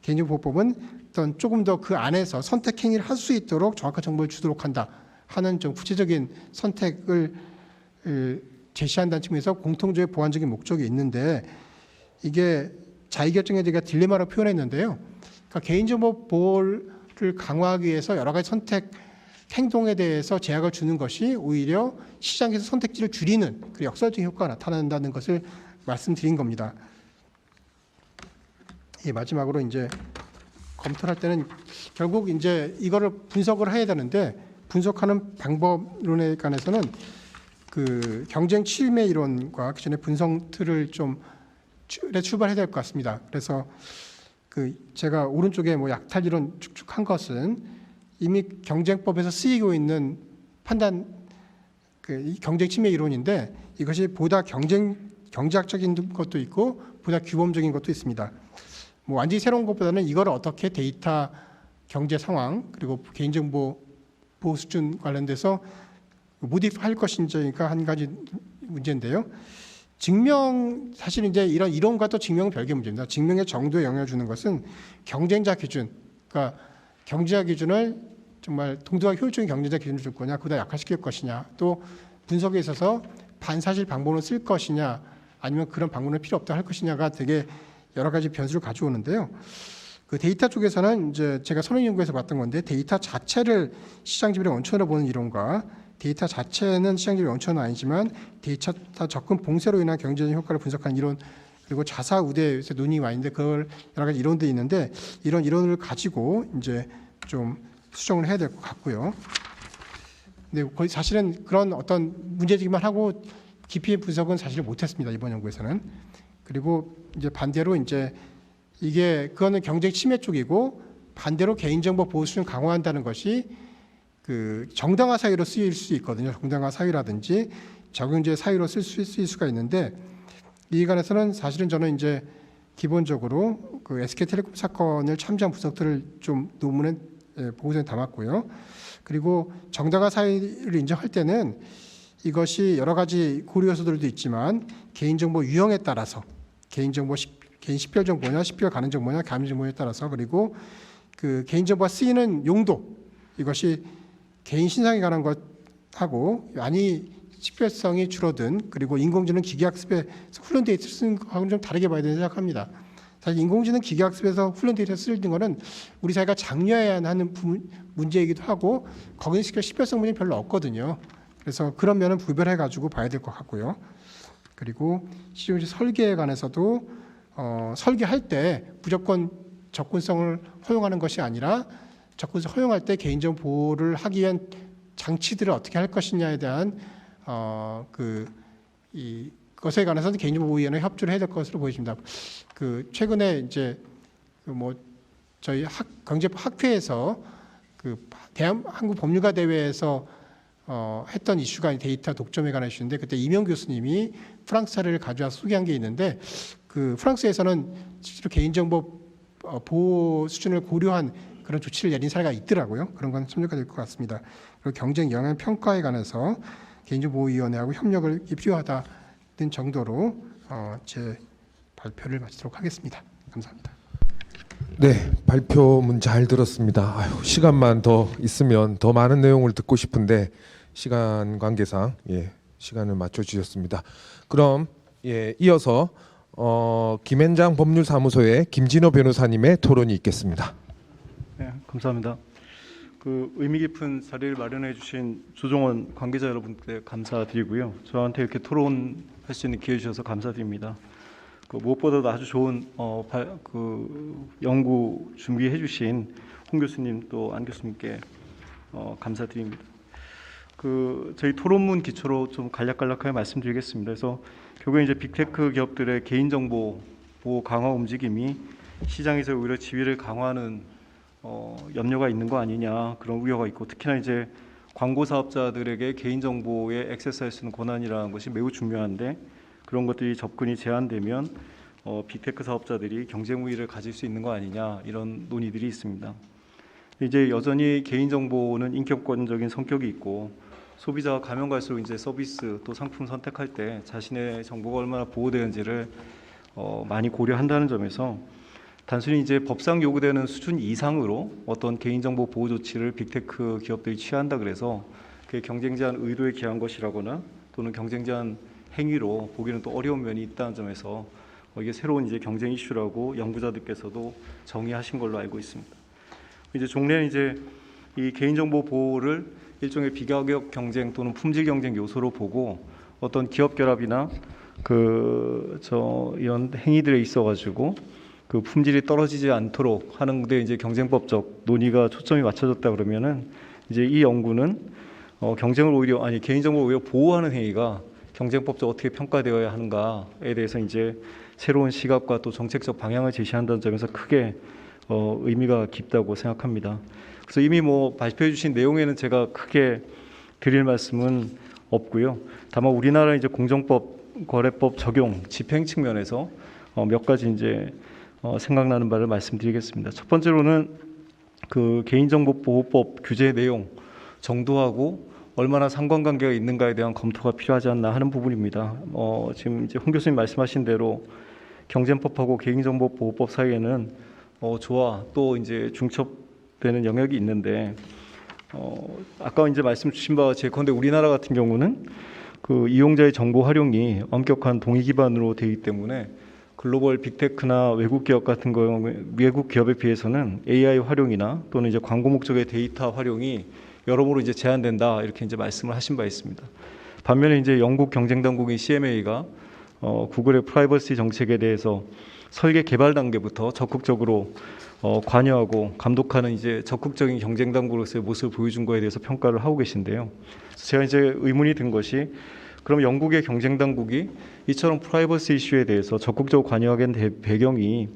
개인정보법은 어떤 조금 더 그 안에서 선택 행위를 할 수 있도록 정확한 정보를 주도록 한다 하는 좀 구체적인 선택을 제시한다는 측면에서 공통적인 보완적인 목적이 있는데, 이게 자의결정에 대한 딜레마로 표현했는데요. 그러니까 개인정보 보호를 강화하기 위해서 여러 가지 선택 행동에 대해서 제약을 주는 것이 오히려 시장에서 선택지를 줄이는 그 역설적인 효과가 나타난다는 것을 말씀드린 겁니다. 예, 마지막으로 이제 검토를 할 때는 결국 이제 이거를 분석을 해야 되는데, 분석하는 방법론에 관해서는 그 경쟁 침해 이론과 기존의 분석 틀을 좀 출발해야 될 것 같습니다. 그래서 그 제가 오른쪽에 뭐 약탈 이론 축축한 것은 이미 경쟁법에서 쓰이고 있는 판단 그 경쟁 침해 이론인데, 이것이 보다 경제학적인 것도 있고 보다 규범적인 것도 있습니다. 뭐 완전히 새로운 것보다는 이걸 어떻게 데이터 경제 상황 그리고 개인정보 보호 수준 관련돼서 모디파할 것인지가 한 가지 문제인데요. 사실 이제 이런 이론과 또 증명은 별개 문제입니다. 증명의 정도에 영향을 주는 것은 경쟁자 기준, 그러니까 경제자 기준을 정말 동등하게 효율적인 경쟁자 기준을 줄 거냐, 그보다 약화시킬 것이냐, 또 분석에 있어서 반사실 방법론을 쓸 것이냐, 아니면 그런 방법론이 필요 없다 할 것이냐가 되게 여러 가지 변수를 가져오는데요. 그 데이터 쪽에서는 이제 제가 선행연구에서 봤던 건데, 데이터 자체를 시장 지배의 원천으로 보는 이론과 데이터 자체는 시장 지배의 원천은 아니지만 데이터 접근 봉쇄로 인한 경제적인 효과를 분석하는 이론, 그리고 자사 우대에서 논의가 많이 있는데 그걸 여러 가지 이론들이 있는데, 이런 이론을 가지고 이제 좀 수정을 해야 될 것 같고요. 근데 거의 사실은 그런 어떤 문제지기만 하고 깊이 분석은 사실 못했습니다, 이번 연구에서는. 그리고 이제 반대로 이제 그거는 경쟁 침해 쪽이고, 반대로 개인정보 보호 수준을 강화한다는 것이 그 정당화 사유로 쓰일 수 있거든요. 정당화 사유라든지 적용제 사유로 쓰일 수가 있는데, 이 관해서는 사실은 저는 이제 기본적으로 그 SK텔레콤 사건을 참조한 분석들을 좀 논문에 보고서에 담았고요. 그리고 정당화 사유를 인정할 때는 이것이 여러 가지 고려 요소들도 있지만 개인정보 유형에 따라서 개인 식별 정보냐, 식별 가능 정보냐, 가능 정보에 따라서, 그리고 그 개인정보가 쓰이는 용도, 이것이 개인 신상에 관한 것하고 많이 식별성이 줄어든, 그리고 인공지능 기계학습에서 훈련 데이터를 쓰는 것하고는 좀 다르게 봐야 된다고 생각합니다. 사실 인공지능 기계학습에서 훈련 데이터를 쓰는 거는 우리 사회가 장려해야 하는 문제이기도 하고, 거기는 식별성 문제는 별로 없거든요. 그래서 그런 면은 구별해가지고 봐야 될 것 같고요. 그리고 실제 설계에 관해서도 설계할 때 무조건 접근성을 허용하는 것이 아니라 접근성을 허용할 때 개인정보 보호를 하기 위한 장치들을 어떻게 할 것이냐에 대한 그것에 관해서는 개인정보보호위원회 협조를 해야 될 것으로 보여집니다. 그 최근에 이제 뭐 저희 경제학 학회에서 한국 법률가 대회에서 했던 이슈가 데이터 독점에 관한 이슈인데, 그때 이명 교수님이 프랑스 사례를 가져와서 소개한 게 있는데, 그 프랑스에서는 실제로 개인정보 보호 수준을 고려한 그런 조치를 내린 사례가 있더라고요. 그런 건 참조가 될 것 같습니다. 그리고 경쟁 영향 평가에 관해서 개인정보위원회하고 협력을 필요하다는 정도로 제 발표를 마치도록 하겠습니다. 감사합니다. 네, 발표문 잘 들었습니다. 아유, 시간만 더 있으면 더 많은 내용을 듣고 싶은데 시간 관계상 시간을 맞춰 주셨습니다. 그럼 이어서 김앤장 법률사무소의 김진호 변호사님의 토론이 있겠습니다. 네, 감사합니다. 그 의미 깊은 자리를 마련해 주신 조정원 관계자 여러분께 감사드리고요. 저한테 이렇게 토론할 수 있는 기회 주셔서 감사드립니다. 무엇보다도 아주 좋은 연구 준비해 주신 홍 교수님 또 안 교수님께 감사드립니다. 저희 토론문 기초로 좀 간략간략하게 말씀드리겠습니다. 그래서 결국에 이제 빅테크 기업들의 개인정보 보호 강화 움직임이 시장에서 오히려 지위를 강화하는 염려가 있는 거 아니냐, 그런 우려가 있고, 특히나 이제 광고 사업자들에게 개인정보에 액세스할 수 있는 권한이라는 것이 매우 중요한데, 그런 것들이 접근이 제한되면 빅테크 사업자들이 경쟁 우위를 가질 수 있는 거 아니냐, 이런 논의들이 있습니다. 이제 여전히 개인정보는 인격권적인 성격이 있고, 소비자가 가면 갈수록 이제 서비스 또 상품 선택할 때 자신의 정보가 얼마나 보호되는지를 많이 고려한다는 점에서 단순히 이제 법상 요구되는 수준 이상으로 어떤 개인정보 보호 조치를 빅테크 기업들이 취한다 그래서 그게 경쟁 제한 의도에 기한 것이라거나 또는 경쟁 제한 행위로 보기는 또 어려운 면이 있다는 점에서 이게 새로운 이제 경쟁 이슈라고 연구자들께서도 정의하신 걸로 알고 있습니다. 이제 종래는 이제 이 개인정보 보호를 일종의 비가격 경쟁 또는 품질 경쟁 요소로 보고 어떤 기업 결합이나 이런 행위들에 있어가지고 그 품질이 떨어지지 않도록 하는데 이제 경쟁법적 논의가 초점이 맞춰졌다 그러면은 이제 이 연구는 개인정보를 오히려 보호하는 행위가 경쟁법적 어떻게 평가되어야 하는가에 대해서 이제 새로운 시각과 또 정책적 방향을 제시한다는 점에서 크게 의미가 깊다고 생각합니다. 그래서 이미 발표해 주신 내용에는 제가 크게 드릴 말씀은 없고요. 다만 우리나라 이제 공정법, 거래법 적용, 집행 측면에서 몇 가지 이제 생각나는 바를 말씀드리겠습니다. 첫 번째로는 개인정보보호법 규제 내용 정도하고 얼마나 상관관계가 있는가에 대한 검토가 필요하지 않나 하는 부분입니다. 지금 이제 홍 교수님 말씀하신 대로 경쟁법하고 개인정보보호법 사이에는 조화 또 이제 중첩되는 영역이 있는데 아까 이제 말씀 주신 바와 예컨대 우리나라 같은 경우는 이용자의 정보 활용이 엄격한 동의 기반으로 되기 때문에 글로벌 빅테크나 외국 기업 같은 경우 외국 기업에 비해서는 AI 활용이나 또는 이제 광고 목적의 데이터 활용이 여러모로 이제 제한된다, 이렇게 이제 말씀을 하신 바 있습니다. 반면에 이제 영국 경쟁 당국인 CMA가 구글의 프라이버시 정책에 대해서 설계 개발 단계부터 적극적으로 관여하고 감독하는 이제 적극적인 경쟁 당국으로서의 모습을 보여준 거에 대해서 평가를 하고 계신데요. 제가 이제 의문이 든 것이, 그럼 영국의 경쟁 당국이 이처럼 프라이버시 이슈에 대해서 적극적으로 관여하게 된 배경이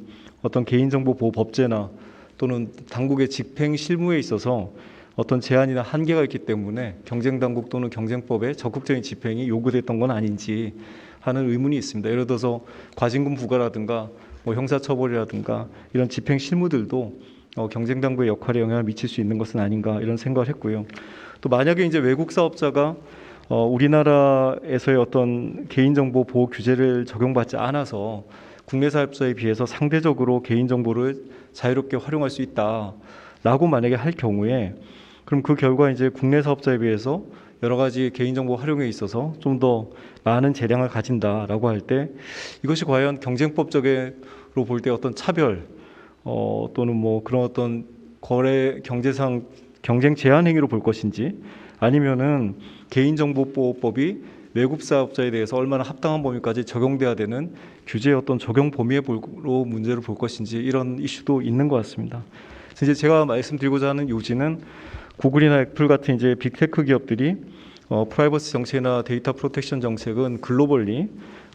어떤 개인정보 보호 법제나 또는 당국의 집행 실무에 있어서 어떤 제한이나 한계가 있기 때문에 경쟁 당국 또는 경쟁법의 적극적인 집행이 요구됐던 건 아닌지 하는 의문이 있습니다. 예를 들어서 과징금 부과라든가 형사처벌이라든가 이런 집행 실무들도 경쟁 당국의 역할에 영향을 미칠 수 있는 것은 아닌가, 이런 생각을 했고요. 또 만약에 이제 외국 사업자가 우리나라에서의 어떤 개인정보 보호 규제를 적용받지 않아서 국내 사업자에 비해서 상대적으로 개인정보를 자유롭게 활용할 수 있다라고 만약에 할 경우에, 그럼 그 결과 이제 국내 사업자에 비해서 여러 가지 개인정보 활용에 있어서 좀 더 많은 재량을 가진다라고 할 때 이것이 과연 경쟁법적으로 볼 때 어떤 차별 또는 그런 어떤 거래 경제상 경쟁 제한 행위로 볼 것인지, 아니면은 개인정보보호법이 외국 사업자에 대해서 얼마나 합당한 범위까지 적용돼야 되는 규제의 어떤 적용 범위로 문제를 볼 것인지, 이런 이슈도 있는 것 같습니다. 그래서 이제 제가 말씀드리고자 하는 요지는 구글이나 애플 같은 이제 빅테크 기업들이 프라이버시 정책이나 데이터 프로텍션 정책은 글로벌리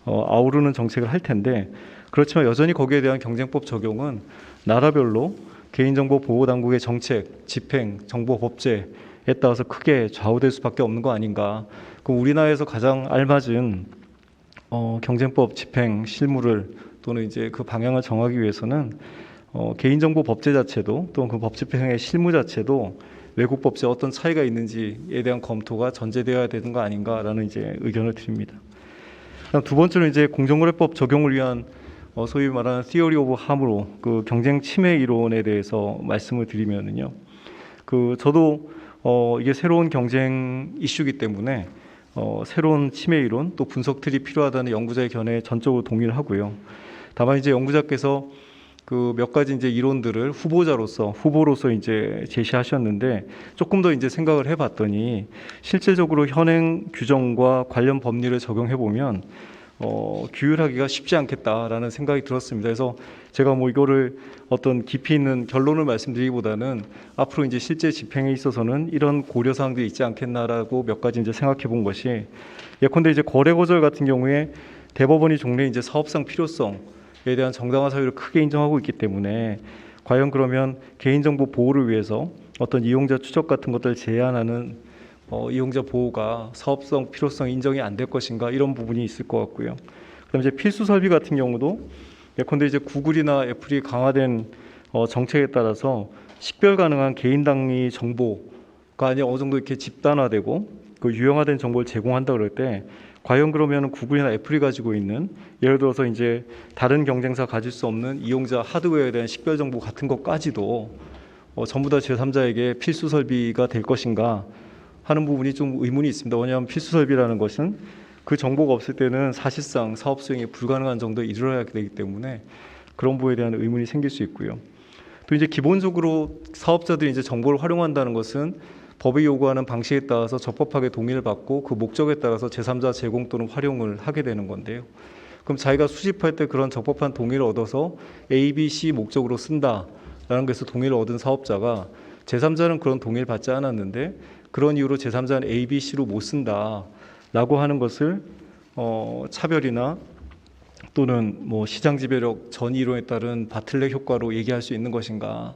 아우르는 정책을 할 텐데, 그렇지만 여전히 거기에 대한 경쟁법 적용은 나라별로 개인정보 보호 당국의 정책, 집행, 정보 법제에 따라서 크게 좌우될 수밖에 없는 거 아닌가. 그럼 우리나라에서 가장 알맞은 경쟁법 집행 실무를 또는 이제 그 방향을 정하기 위해서는 개인정보 법제 자체도 또는 그 법 집행의 실무 자체도 외국 법제와 어떤 차이가 있는지에 대한 검토가 전제되어야 되는 거 아닌가라는 이제 의견을 드립니다. 그다음 두 번째로 이제 공정거래법 적용을 위한 소위 말하는 Theory of Harm으로 그 경쟁 침해 이론에 대해서 말씀을 드리면은요. 저도 이게 새로운 경쟁 이슈이기 때문에 새로운 침해 이론 또 분석 틀이 필요하다는 연구자의 견해에 전적으로 동의를 하고요. 다만 이제 연구자께서 그 몇 가지 이제 이론들을 후보로서 이제 제시하셨는데 조금 더 이제 생각을 해봤더니 실질적으로 현행 규정과 관련 법리를 적용해 보면 규율하기가 쉽지 않겠다라는 생각이 들었습니다. 그래서 제가 뭐 이거를 어떤 깊이 있는 결론을 말씀드리기보다는 앞으로 이제 실제 집행에 있어서는 이런 고려 사항들이 있지 않겠나라고 몇 가지 이제 생각해 본 것이, 예컨대 이제 거래 거절 같은 경우에 대법원이 종래 이제 사업상 필요성에 대한 정당한 사유를 크게 인정하고 있기 때문에 과연 그러면 개인정보 보호를 위해서 어떤 이용자 추적 같은 것들을 제한하는 이용자 보호가 사업성 필요성 인정이 안 될 것인가, 이런 부분이 있을 것 같고요. 그다음 이제 필수 설비 같은 경우도 예컨대 이제 구글이나 애플이 강화된 정책에 따라서 식별 가능한 개인 단위 정보가 아니 어느 정도 이렇게 집단화되고 그 유형화된 정보를 제공한다 그럴 때 과연 그러면 구글이나 애플이 가지고 있는 예를 들어서 이제 다른 경쟁사 가질 수 없는 이용자 하드웨어에 대한 식별 정보 같은 것까지도 전부 다 제3자에게 필수 설비가 될 것인가 하는 부분이 좀 의문이 있습니다. 왜냐하면 필수 설비라는 것은 그 정보가 없을 때는 사실상 사업 수행이 불가능한 정도에 이르러야 되기 때문에 그런 부분에 대한 의문이 생길 수 있고요. 또 이제 기본적으로 사업자들이 이제 정보를 활용한다는 것은 법이 요구하는 방식에 따라서 적법하게 동의를 받고 그 목적에 따라서 제3자 제공 또는 활용을 하게 되는 건데요. 그럼 자기가 수집할 때 그런 적법한 동의를 얻어서 A, B, C 목적으로 쓴다라는 것에서 동의를 얻은 사업자가 제3자는 그런 동의를 받지 않았는데 그런 이유로 제3자는 A, B, C로 못 쓴다라고 하는 것을 차별이나 또는 뭐 시장 지배력 전 이론에 따른 바틀렉 효과로 얘기할 수 있는 것인가,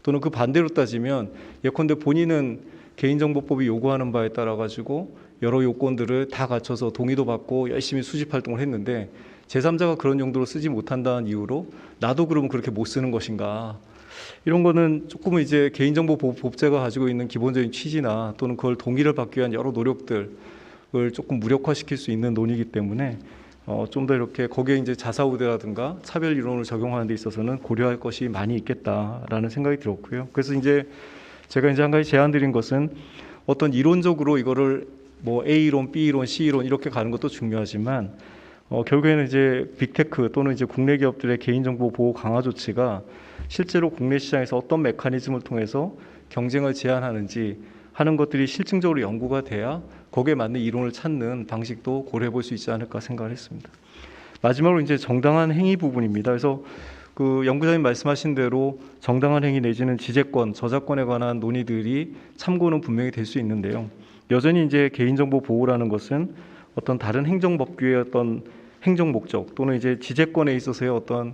또는 그 반대로 따지면 예컨대 본인은 개인정보법이 요구하는 바에 따라 가지고 여러 요건들을 다 갖춰서 동의도 받고 열심히 수집 활동을 했는데 제3자가 그런 용도로 쓰지 못한다는 이유로 나도 그러면 그렇게 못 쓰는 것인가, 이런 거는 조금은 이제 개인정보보호법제가 가지고 있는 기본적인 취지나 또는 그걸 동의를 받기 위한 여러 노력들을 조금 무력화시킬 수 있는 논의이기 때문에 좀 더 이렇게 거기에 이제 자사우대라든가 차별 이론을 적용하는 데 있어서는 고려할 것이 많이 있겠다라는 생각이 들었고요. 그래서 이제 제가 이제 한 가지 제안드린 것은 어떤 이론적으로 이거를 뭐 A이론, B이론, C이론 이렇게 가는 것도 중요하지만 결국에는 이제 빅테크 또는 이제 국내 기업들의 개인정보 보호 강화 조치가 실제로 국내 시장에서 어떤 메커니즘을 통해서 경쟁을 제한하는지 하는 것들이 실증적으로 연구가 돼야 거기에 맞는 이론을 찾는 방식도 고려해 볼 수 있지 않을까 생각을 했습니다. 마지막으로 이제 정당한 행위 부분입니다. 그래서 그 연구자님 말씀하신 대로 정당한 행위 내지는 지재권, 저작권에 관한 논의들이 참고는 분명히 될 수 있는데요. 여전히 이제 개인정보 보호라는 것은 어떤 다른 행정법규의 어떤 행정 목적 또는 이제 지재권에 있어서의 어떤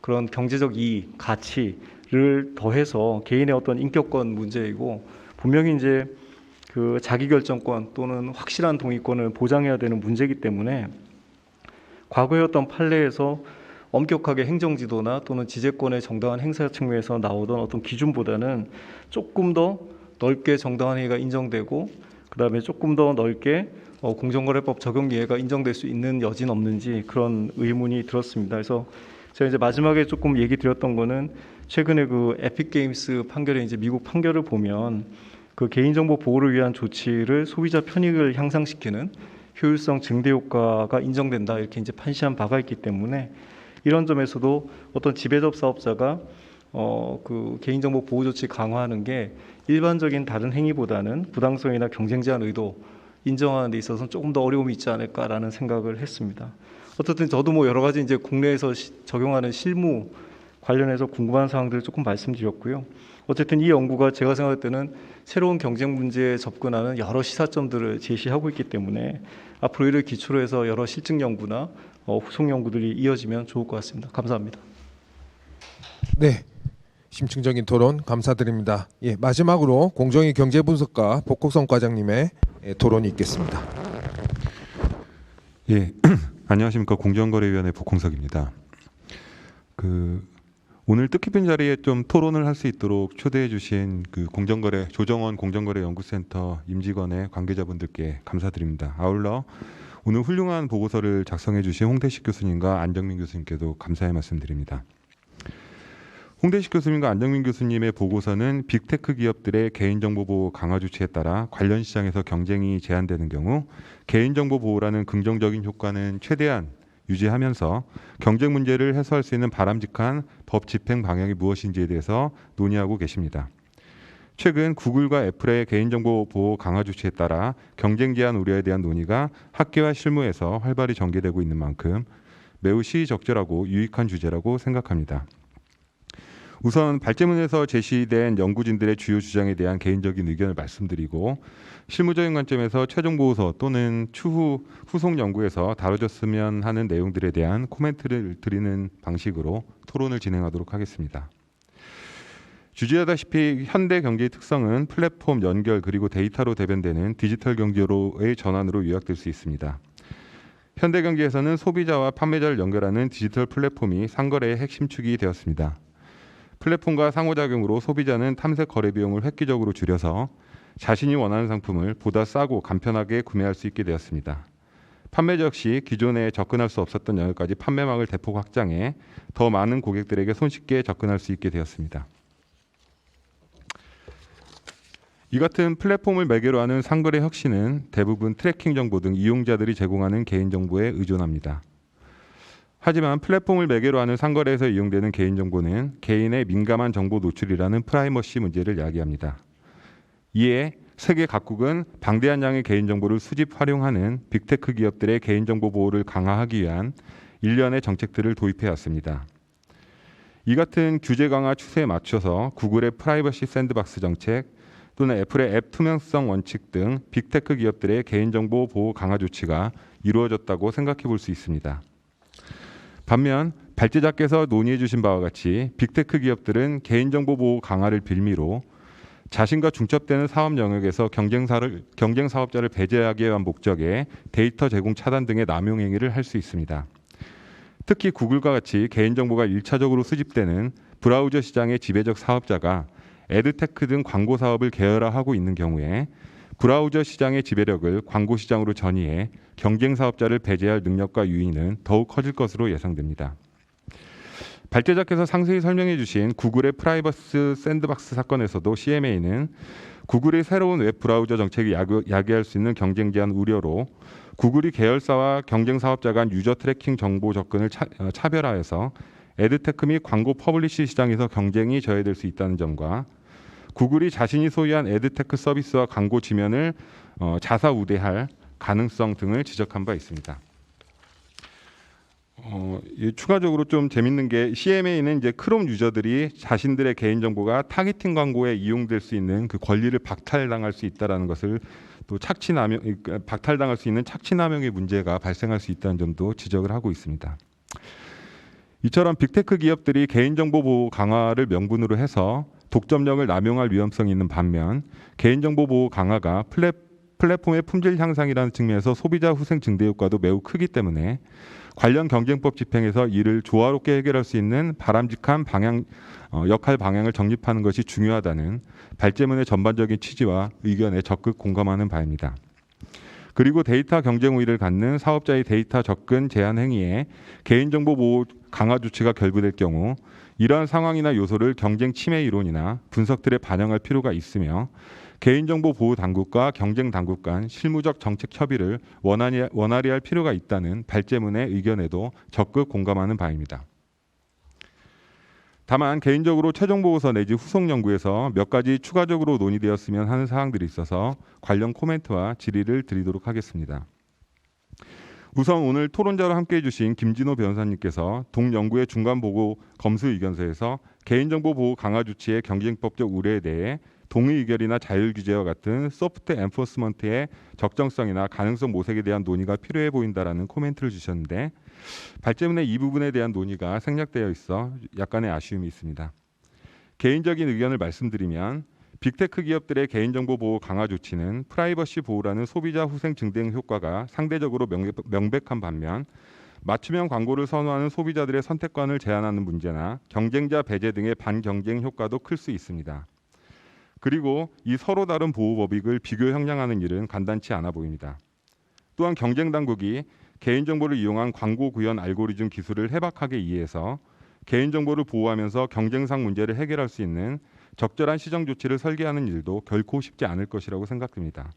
그런 경제적 이익, 가치를 더해서 개인의 어떤 인격권 문제이고, 분명히 이제 그 자기결정권 또는 확실한 동의권을 보장해야 되는 문제이기 때문에 과거의 어떤 판례에서 엄격하게 행정지도나 또는 지재권의 정당한 행사 측면에서 나오던 어떤 기준보다는 조금 더 넓게 정당한 행위가 인정되고 그다음에 조금 더 넓게 공정거래법 적용 예외가 인정될 수 있는 여지는 없는지 그런 의문이 들었습니다. 그래서 제가 이제 마지막에 조금 얘기 드렸던 거는 최근에 그 에픽게임스 판결에 이제 미국 판결을 보면 그 개인정보 보호를 위한 조치를 소비자 편익을 향상시키는 효율성 증대 효과가 인정된다 이렇게 이제 판시한 바가 있기 때문에 이런 점에서도 어떤 지배적 사업자가 그 개인정보 보호 조치 강화하는 게 일반적인 다른 행위보다는 부당성이나 경쟁 제한 의도 인정하는 데 있어서는 조금 더 어려움이 있지 않을까라는 생각을 했습니다. 어쨌든 저도 뭐 여러 가지 이제 국내에서 적용하는 실무 관련해서 궁금한 사항들을 조금 말씀드렸고요. 어쨌든 이 연구가 제가 생각할 때는 새로운 경쟁 문제에 접근하는 여러 시사점들을 제시하고 있기 때문에 앞으로 이를 기초로 해서 여러 실증 연구나 후속 연구들이 이어지면 좋을 것 같습니다. 감사합니다. 네. 심층적인 토론 감사드립니다. 예, 마지막으로 공정위 경제분석가 복국성 과장님의 토론이 있겠습니다. 예, 안녕하십니까. 공정거래위원회 복홍석입니다. 오늘 뜻깊은 자리에 좀 토론을 할 수 있도록 초대해 주신 공정거래 조정원 공정거래연구센터 임직원의 관계자분들께 감사드립니다. 아울러 오늘 훌륭한 보고서를 작성해 주신 홍대식 교수님과 안정민 교수님께도 감사의 말씀드립니다. 홍대식 교수님과 안정민 교수님의 보고서는 빅테크 기업들의 개인정보 보호 강화 조치에 따라 관련 시장에서 경쟁이 제한되는 경우 개인정보 보호라는 긍정적인 효과는 최대한 유지하면서 경쟁 문제를 해소할 수 있는 바람직한 법 집행 방향이 무엇인지에 대해서 논의하고 계십니다. 최근 구글과 애플의 개인정보 보호 강화 조치에 따라 경쟁 제한 우려에 대한 논의가 학계와 실무에서 활발히 전개되고 있는 만큼 매우 시의적절하고 유익한 주제라고 생각합니다. 우선 발제문에서 제시된 연구진들의 주요 주장에 대한 개인적인 의견을 말씀드리고 실무적인 관점에서 최종 보고서 또는 추후 후속 연구에서 다뤄졌으면 하는 내용들에 대한 코멘트를 드리는 방식으로 토론을 진행하도록 하겠습니다. 주지하다시피 현대 경제의 특성은 플랫폼 연결 그리고 데이터로 대변되는 디지털 경제로의 전환으로 요약될 수 있습니다. 현대 경제에서는 소비자와 판매자를 연결하는 디지털 플랫폼이 상거래의 핵심 축이 되었습니다. 플랫폼과 상호작용으로 소비자는 탐색 거래 비용을 획기적으로 줄여서 자신이 원하는 상품을 보다 싸고 간편하게 구매할 수 있게 되었습니다. 판매자 역시 기존에 접근할 수 없었던 영역까지 판매망을 대폭 확장해 더 많은 고객들에게 손쉽게 접근할 수 있게 되었습니다. 이 같은 플랫폼을 매개로 하는 상거래 혁신은 대부분 트래킹 정보 등 이용자들이 제공하는 개인정보에 의존합니다. 하지만 플랫폼을 매개로 하는 상거래에서 이용되는 개인정보는 개인의 민감한 정보 노출이라는 프라이머시 문제를 야기합니다. 이에 세계 각국은 방대한 양의 개인정보를 수집 활용하는 빅테크 기업들의 개인정보 보호를 강화하기 위한 일련의 정책들을 도입해왔습니다. 이 같은 규제 강화 추세에 맞춰서 구글의 프라이버시 샌드박스 정책 또는 애플의 앱 투명성 원칙 등 빅테크 기업들의 개인정보 보호 강화 조치가 이루어졌다고 생각해 볼 수 있습니다. 반면 발제자께서 논의해 주신 바와 같이 빅테크 기업들은 개인정보 보호 강화를 빌미로 자신과 중첩되는 사업 영역에서 경쟁 사업자를 배제하기 위한 목적의 데이터 제공 차단 등의 남용 행위를 할 수 있습니다. 특히 구글과 같이 개인정보가 1차적으로 수집되는 브라우저 시장의 지배적 사업자가 에드테크 등 광고 사업을 계열화하고 있는 경우에 브라우저 시장의 지배력을 광고 시장으로 전이해 경쟁 사업자를 배제할 능력과 유인은 더욱 커질 것으로 예상됩니다. 발제자께서 상세히 설명해 주신 구글의 프라이버시 샌드박스 사건에서도 CMA는 구글의 새로운 웹 브라우저 정책이 야기할 수 있는 경쟁 제한 우려로 구글이 계열사와 경쟁 사업자 간 유저 트래킹 정보 접근을 차별화해서 에드테크 및 광고 퍼블리시 시장에서 경쟁이 저해될 수 있다는 점과 구글이 자신이 소유한 에드테크 서비스와 광고 지면을 자사우대할 가능성 등을 지적한 바 있습니다. 추가적으로 좀 재밌는 게 CMA는 이제 크롬 유저들이 자신들의 개인 정보가 타겟팅 광고에 이용될 수 있는 그 권리를 박탈당할 수 있다라는 것을 또 박탈당할 수 있는 착취남용의 문제가 발생할 수 있다는 점도 지적을 하고 있습니다. 이처럼 빅테크 기업들이 개인정보 보호 강화를 명분으로 해서 독점력을 남용할 위험성이 있는 반면 개인정보 보호 강화가 플랫폼의 품질 향상이라는 측면에서 소비자 후생 증대 효과도 매우 크기 때문에 관련 경쟁법 집행에서 이를 조화롭게 해결할 수 있는 바람직한 역할 방향을 정립하는 것이 중요하다는 발제문의 전반적인 취지와 의견에 적극 공감하는 바입니다. 그리고 데이터 경쟁 우위를 갖는 사업자의 데이터 접근 제한 행위에 개인정보 보호 강화 조치가 결부될 경우 이러한 상황이나 요소를 경쟁 침해 이론이나 분석들에 반영할 필요가 있으며 개인정보 보호 당국과 경쟁 당국 간 실무적 정책 협의를 원활히 할 필요가 있다는 발제문의 의견에도 적극 공감하는 바입니다. 다만 개인적으로 최종 보고서 내지 후속 연구에서 몇 가지 추가적으로 논의되었으면 하는 사항들이 있어서 관련 코멘트와 질의를 드리도록 하겠습니다. 우선 오늘 토론자로 함께해 주신 김진호 변호사님께서 동연구의 중간 보고 검수 의견서에서 개인정보 보호 강화 조치의 경쟁법적 우려에 대해 동의 의결이나 자율 규제와 같은 소프트 엔포스먼트의 적정성이나 가능성 모색에 대한 논의가 필요해 보인다라는 코멘트를 주셨는데 발제문의 이 부분에 대한 논의가 생략되어 있어 약간의 아쉬움이 있습니다. 개인적인 의견을 말씀드리면 빅테크 기업들의 개인정보 보호 강화 조치는 프라이버시 보호라는 소비자 후생 증대 효과가 상대적으로 명백한 반면 맞춤형 광고를 선호하는 소비자들의 선택권을 제한하는 문제나 경쟁자 배제 등의 반경쟁 효과도 클 수 있습니다. 그리고 이 서로 다른 보호 법익을 비교 형량하는 일은 간단치 않아 보입니다. 또한 경쟁 당국이 개인정보를 이용한 광고 구현 알고리즘 기술을 해박하게 이해해서 개인정보를 보호하면서 경쟁상 문제를 해결할 수 있는 적절한 시정 조치를 설계하는 일도 결코 쉽지 않을 것이라고 생각됩니다.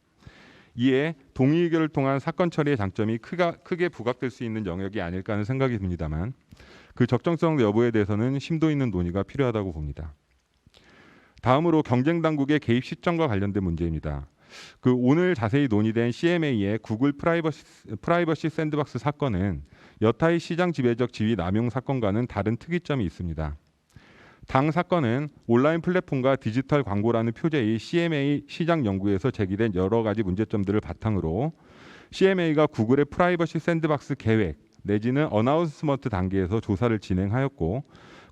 이에 동의 의결을 통한 사건 처리의 장점이 크게 부각될 수 있는 영역이 아닐까 하는 생각이 듭니다만 그 적정성 여부에 대해서는 심도 있는 논의가 필요하다고 봅니다. 다음으로 경쟁 당국의 개입 시점과 관련된 문제입니다. 오늘 자세히 논의된 CMA의 구글 프라이버시 샌드박스 사건은 여타의 시장 지배적 지위 남용 사건과는 다른 특이점이 있습니다. 당 사건은 온라인 플랫폼과 디지털 광고라는 표제의 CMA 시장 연구에서 제기된 여러 가지 문제점들을 바탕으로 CMA가 구글의 프라이버시 샌드박스 계획 내지는 어나운스먼트 단계에서 조사를 진행하였고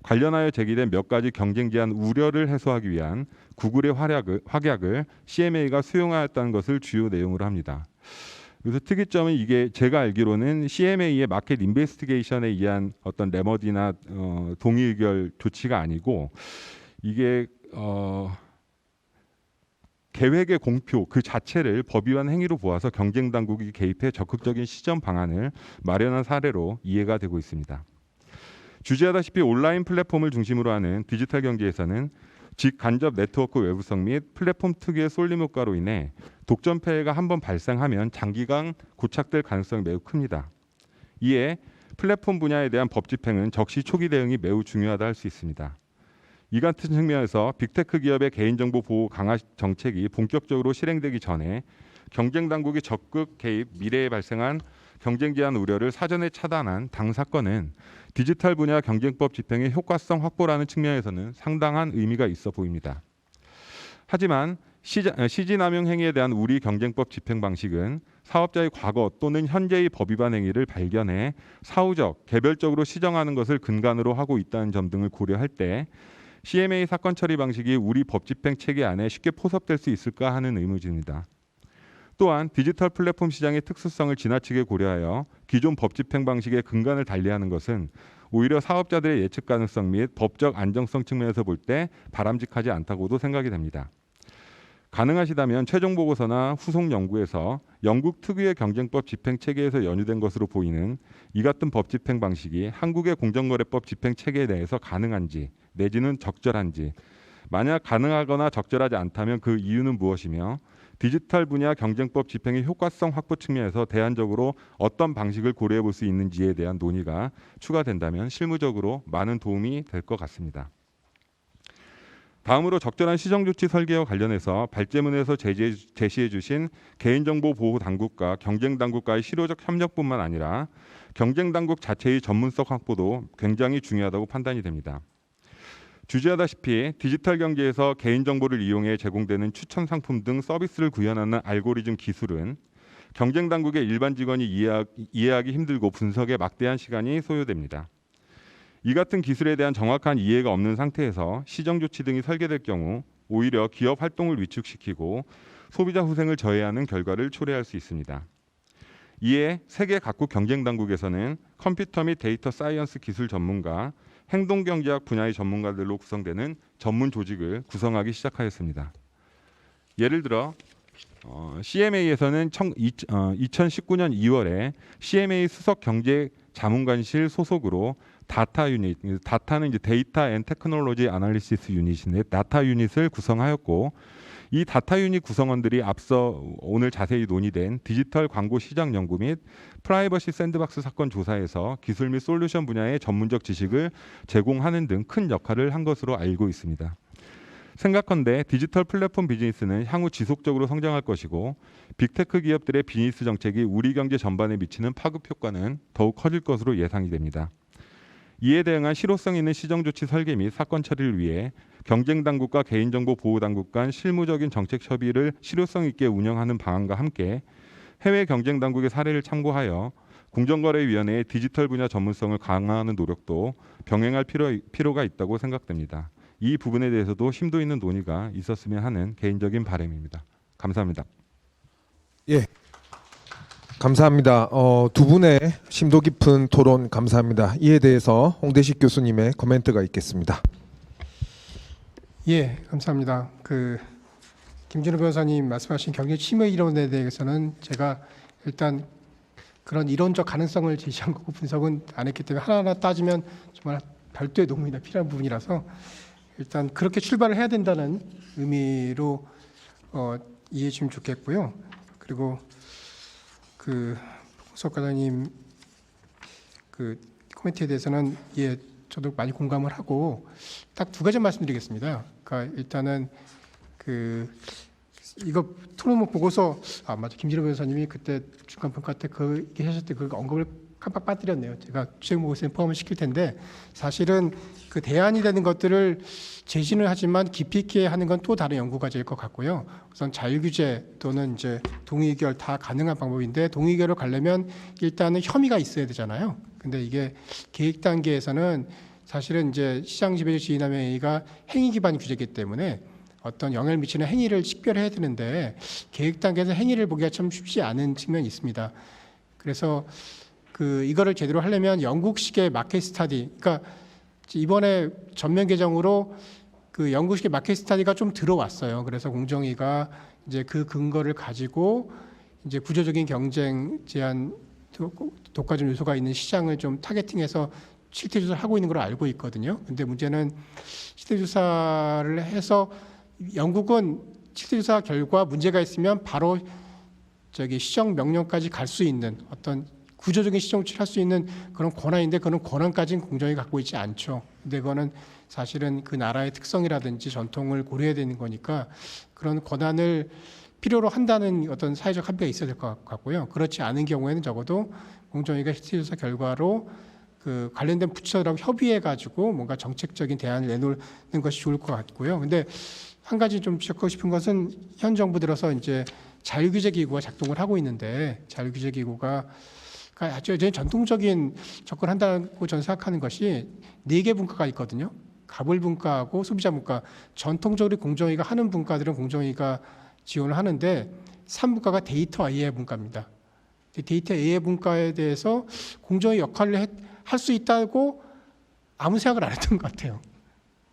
관련하여 제기된 몇 가지 경쟁 제한 우려를 해소하기 위한 구글의 확약을 CMA가 수용하였다는 것을 주요 내용으로 합니다. 그래서 특이점은 이게 제가 알기로는 CMA의 마켓 인베스티게이션에 의한 어떤 레머디나 동의 의결 조치가 아니고 이게 계획의 공표 그 자체를 법위반 행위로 보아서 경쟁 당국이 개입해 적극적인 시정 방안을 마련한 사례로 이해가 되고 있습니다. 주제하다시피 온라인 플랫폼을 중심으로 하는 디지털 경제에서는 직간접 네트워크 외부성 및 플랫폼 특유의 쏠림 효과로 인해 독점 폐해가 한번 발생하면 장기간 고착될 가능성이 매우 큽니다. 이에 플랫폼 분야에 대한 법 집행은 적시 초기 대응이 매우 중요하다 할 수 있습니다. 이 같은 측면에서 빅테크 기업의 개인정보 보호 강화 정책이 본격적으로 실행되기 전에 경쟁 당국이 적극 개입, 미래에 발생한 경쟁 제한 우려를 사전에 차단한 당 사건은 디지털 분야 경쟁법 집행의 효과성 확보라는 측면에서는 상당한 의미가 있어 보입니다. 하지만 시지 남용 행위에 대한 우리 경쟁법 집행 방식은 사업자의 과거 또는 현재의 법 위반 행위를 발견해 사후적, 개별적으로 시정하는 것을 근간으로 하고 있다는 점 등을 고려할 때 CMA 사건 처리 방식이 우리 법 집행 체계 안에 쉽게 포섭될 수 있을까 하는 의문입니다. 또한 디지털 플랫폼 시장의 특수성을 지나치게 고려하여 기존 법 집행 방식의 근간을 달리하는 것은 오히려 사업자들의 예측 가능성 및 법적 안정성 측면에서 볼 때 바람직하지 않다고도 생각이 됩니다. 가능하시다면 최종 보고서나 후속 연구에서 영국 특유의 경쟁법 집행 체계에서 연유된 것으로 보이는 이 같은 법 집행 방식이 한국의 공정거래법 집행 체계 내에서 가능한지 내지는 적절한지, 만약 가능하거나 적절하지 않다면 그 이유는 무엇이며 디지털 분야 경쟁법 집행의 효과성 확보 측면에서 대안적으로 어떤 방식을 고려해 볼 수 있는지에 대한 논의가 추가된다면 실무적으로 많은 도움이 될 것 같습니다. 다음으로 적절한 시정조치 설계와 관련해서 발제문에서 제시해 주신 개인정보 보호 당국과 경쟁 당국과의 실효적 협력뿐만 아니라 경쟁 당국 자체의 전문성 확보도 굉장히 중요하다고 판단이 됩니다. 주제하다시피 디지털 경제에서 개인정보를 이용해 제공되는 추천 상품 등 서비스를 구현하는 알고리즘 기술은 경쟁 당국의 일반 직원이 이해하기 힘들고 분석에 막대한 시간이 소요됩니다. 이 같은 기술에 대한 정확한 이해가 없는 상태에서 시정 조치 등이 설계될 경우 오히려 기업 활동을 위축시키고 소비자 후생을 저해하는 결과를 초래할 수 있습니다. 이에 세계 각국 경쟁 당국에서는 컴퓨터 및 데이터 사이언스 기술 전문가, 행동경제학 분야의 전문가들로 구성되는 전문 조직을 구성하기 시작하였습니다. 예를 들어 CMA에서는 2019년 2월에 CMA 수석 경제 자문관실 소속으로 다타 유닛, 다타는 이제 데이터 앤 테크놀로지 아날리시스 유닛인데 다타 유닛을 구성하였고 이 다타 유닛 구성원들이 앞서 오늘 자세히 논의된 디지털 광고 시장 연구 및 프라이버시 샌드박스 사건 조사에서 기술 및 솔루션 분야의 전문적 지식을 제공하는 등 큰 역할을 한 것으로 알고 있습니다. 생각컨대 디지털 플랫폼 비즈니스는 향후 지속적으로 성장할 것이고 빅테크 기업들의 비즈니스 정책이 우리 경제 전반에 미치는 파급 효과는 더욱 커질 것으로 예상이 됩니다. 이에 대응한 실효성 있는 시정 조치 설계 및 사건 처리를 위해 경쟁 당국과 개인정보 보호 당국 간 실무적인 정책 협의를 실효성 있게 운영하는 방안과 함께 해외 경쟁 당국의 사례를 참고하여 공정거래위원회의 디지털 분야 전문성을 강화하는 노력도 병행할 필요가 있다고 생각됩니다. 이 부분에 대해서도 심도 있는 논의가 있었으면 하는 개인적인 바람입니다. 감사합니다. 예, 감사합니다. 두 분의 심도 깊은 토론 감사합니다. 이에 대해서 홍대식 교수님의 코멘트가 있겠습니다. 예, 감사합니다. 김준호 변호사님 말씀하신 경제 침해 이론에 대해서는 제가 일단 그런 이론적 가능성을 제시한 거고 분석은 안 했기 때문에 하나하나 따지면 정말 별도의 논문이 필요한 부분이라서 일단 그렇게 출발을 해야 된다는 의미로 이해해 주시면 좋겠고요. 그리고 홍석 과장님 코멘트에 대해서는 예, 저도 많이 공감을 하고 딱 두 가지 말씀드리겠습니다. 그러니까 일단은 이거 토론문 보고서 맞아 김진호 변호사님이 그때 중간 평가 때 얘기 하실 때 그 언급을 깜빡 빠뜨렸네요. 제가 주책 보고서에 포함을 시킬 텐데 사실은 그 대안이 되는 것들을 제시는 하지만 깊이 있게 하는 건 또 다른 연구 과제일 것 같고요. 우선 자율규제 또는 이제 동의결 다 가능한 방법인데 동의결을 가려면 일단은 혐의가 있어야 되잖아요. 근데 이게 계획 단계에서는 사실은 이제 시장 지배적 지위남용 행위가 행위 기반 규제이기 때문에 어떤 영향을 미치는 행위를 식별해야 되는데 계획 단계에서 행위를 보기가 참 쉽지 않은 측면이 있습니다. 그래서 이거를 제대로 하려면 영국식의 마켓 스터디, 그러니까 이번에 전면 개정으로 영국식의 마켓 스터디가 좀 들어왔어요. 그래서 공정위가 이제 그 근거를 가지고 이제 구조적인 경쟁 제한 독과점 요소가 있는 시장을 좀 타겟팅해서 실태 조사를 하고 있는 걸로 알고 있거든요. 근데 문제는 실태 조사를 해서 영국은 실태 조사 결과 문제가 있으면 바로 시정 명령까지 갈 수 있는 어떤 구조적인 시정 조치를 할 수 있는 그런 권한인데 그런 권한까지는 공정이 갖고 있지 않죠. 근데 그거는 사실은 그 나라의 특성이라든지 전통을 고려해야 되는 거니까 그런 권한을 필요로 한다는 어떤 사회적 합의가 있어야 될 것 같고요. 그렇지 않은 경우에는 적어도 공정위가 실태 조사 결과로 관련된 부처랑 협의해 가지고 뭔가 정책적인 대안을 내놓는 것이 좋을 것 같고요. 근데 한 가지 좀 지적하고 싶은 것은 현 정부 들어서 이제 자율규제기구가 작동을 하고 있는데 자율규제기구가 아주 전통적인 접근한다고 저는 생각하는 것이 4개 분과가 있거든요. 가불 분과하고 소비자 분과. 전통적으로 공정위가 하는 분과들은 공정위가 지원을 하는데 3분과가 데이터 AI 분과입니다. 데이터 AI 분과에 대해서 공정위 역할을 할 수 있다고 아무 생각을 안 했던 것 같아요.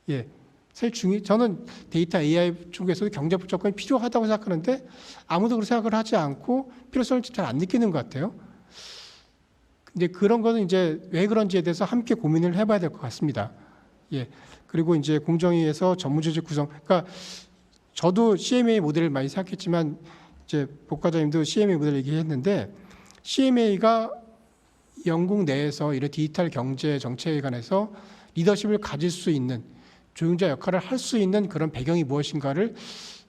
예. 저는 데이터 AI 쪽에서도 경제적 접근이 필요하다고 생각하는데 아무도 그런 생각을 하지 않고 필요성을 잘 안 느끼는 것 같아요. 근데 그런 거는 이제 왜 그런지에 대해서 함께 고민을 해봐야 될 것 같습니다. 예. 그리고 이제 공정위에서 전문조직 구성. 그러니까 저도 CMA 모델을 많이 생각했지만 이제 복과장님도 CMA 모델 얘기했는데 CMA가 영국 내에서 이런 디지털 경제 정책에 관해서 리더십을 가질 수 있는 조율자 역할을 할 수 있는 그런 배경이 무엇인가를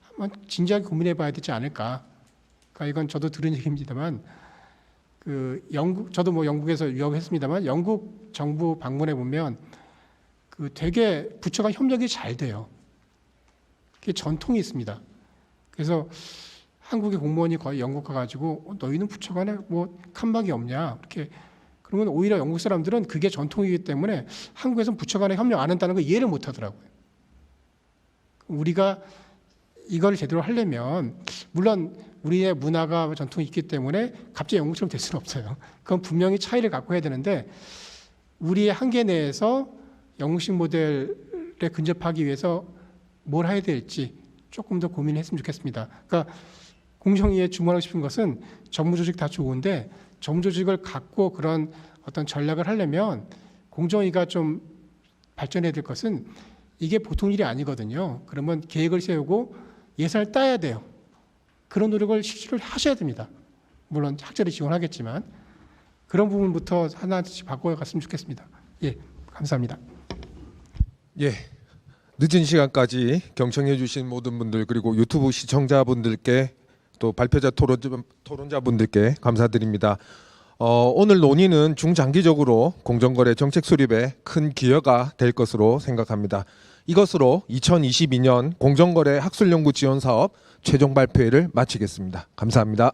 한번 진지하게 고민해 봐야 되지 않을까. 그러니까 이건 저도 들은 얘기입니다만 저도 영국에서 유학했습니다만 영국 정부 방문해 보면 되게 부처가 협력이 잘 돼요. 그게 전통이 있습니다. 그래서 한국의 공무원이 거의 영국 가가지고 너희는 부처 간에 뭐 칸막이 없냐 이렇게 그러면 오히려 영국 사람들은 그게 전통이기 때문에 한국에서는 부처 간에 협력 안 한다는 걸 이해를 못 하더라고요. 우리가 이걸 제대로 하려면 물론 우리의 문화가 전통이 있기 때문에 갑자기 영국처럼 될 수는 없어요. 그건 분명히 차이를 갖고 해야 되는데 우리의 한계 내에서 영국식 모델에 근접하기 위해서 뭘 해야 될지 조금 더 고민했으면 좋겠습니다. 그러니까 공정위에 주문하고 싶은 것은 전무조직 다 좋은데 전무조직을 갖고 그런 어떤 전략을 하려면 공정위가 좀 발전해야 될 것은 이게 보통 일이 아니거든요. 그러면 계획을 세우고 예산을 따야 돼요. 그런 노력을 실시를 하셔야 됩니다. 물론 학자들이 지원하겠지만 그런 부분부터 하나씩 바꿔갔으면 좋겠습니다. 예, 감사합니다. 예, 늦은 시간까지 경청해 주신 모든 분들 그리고 유튜브 시청자분들께 또 발표자 토론자분들께 감사드립니다. 오늘 논의는 중장기적으로 공정거래 정책 수립에 큰 기여가 될 것으로 생각합니다. 이것으로 2022년 공정거래 학술연구 지원 사업 최종 발표회를 마치겠습니다. 감사합니다.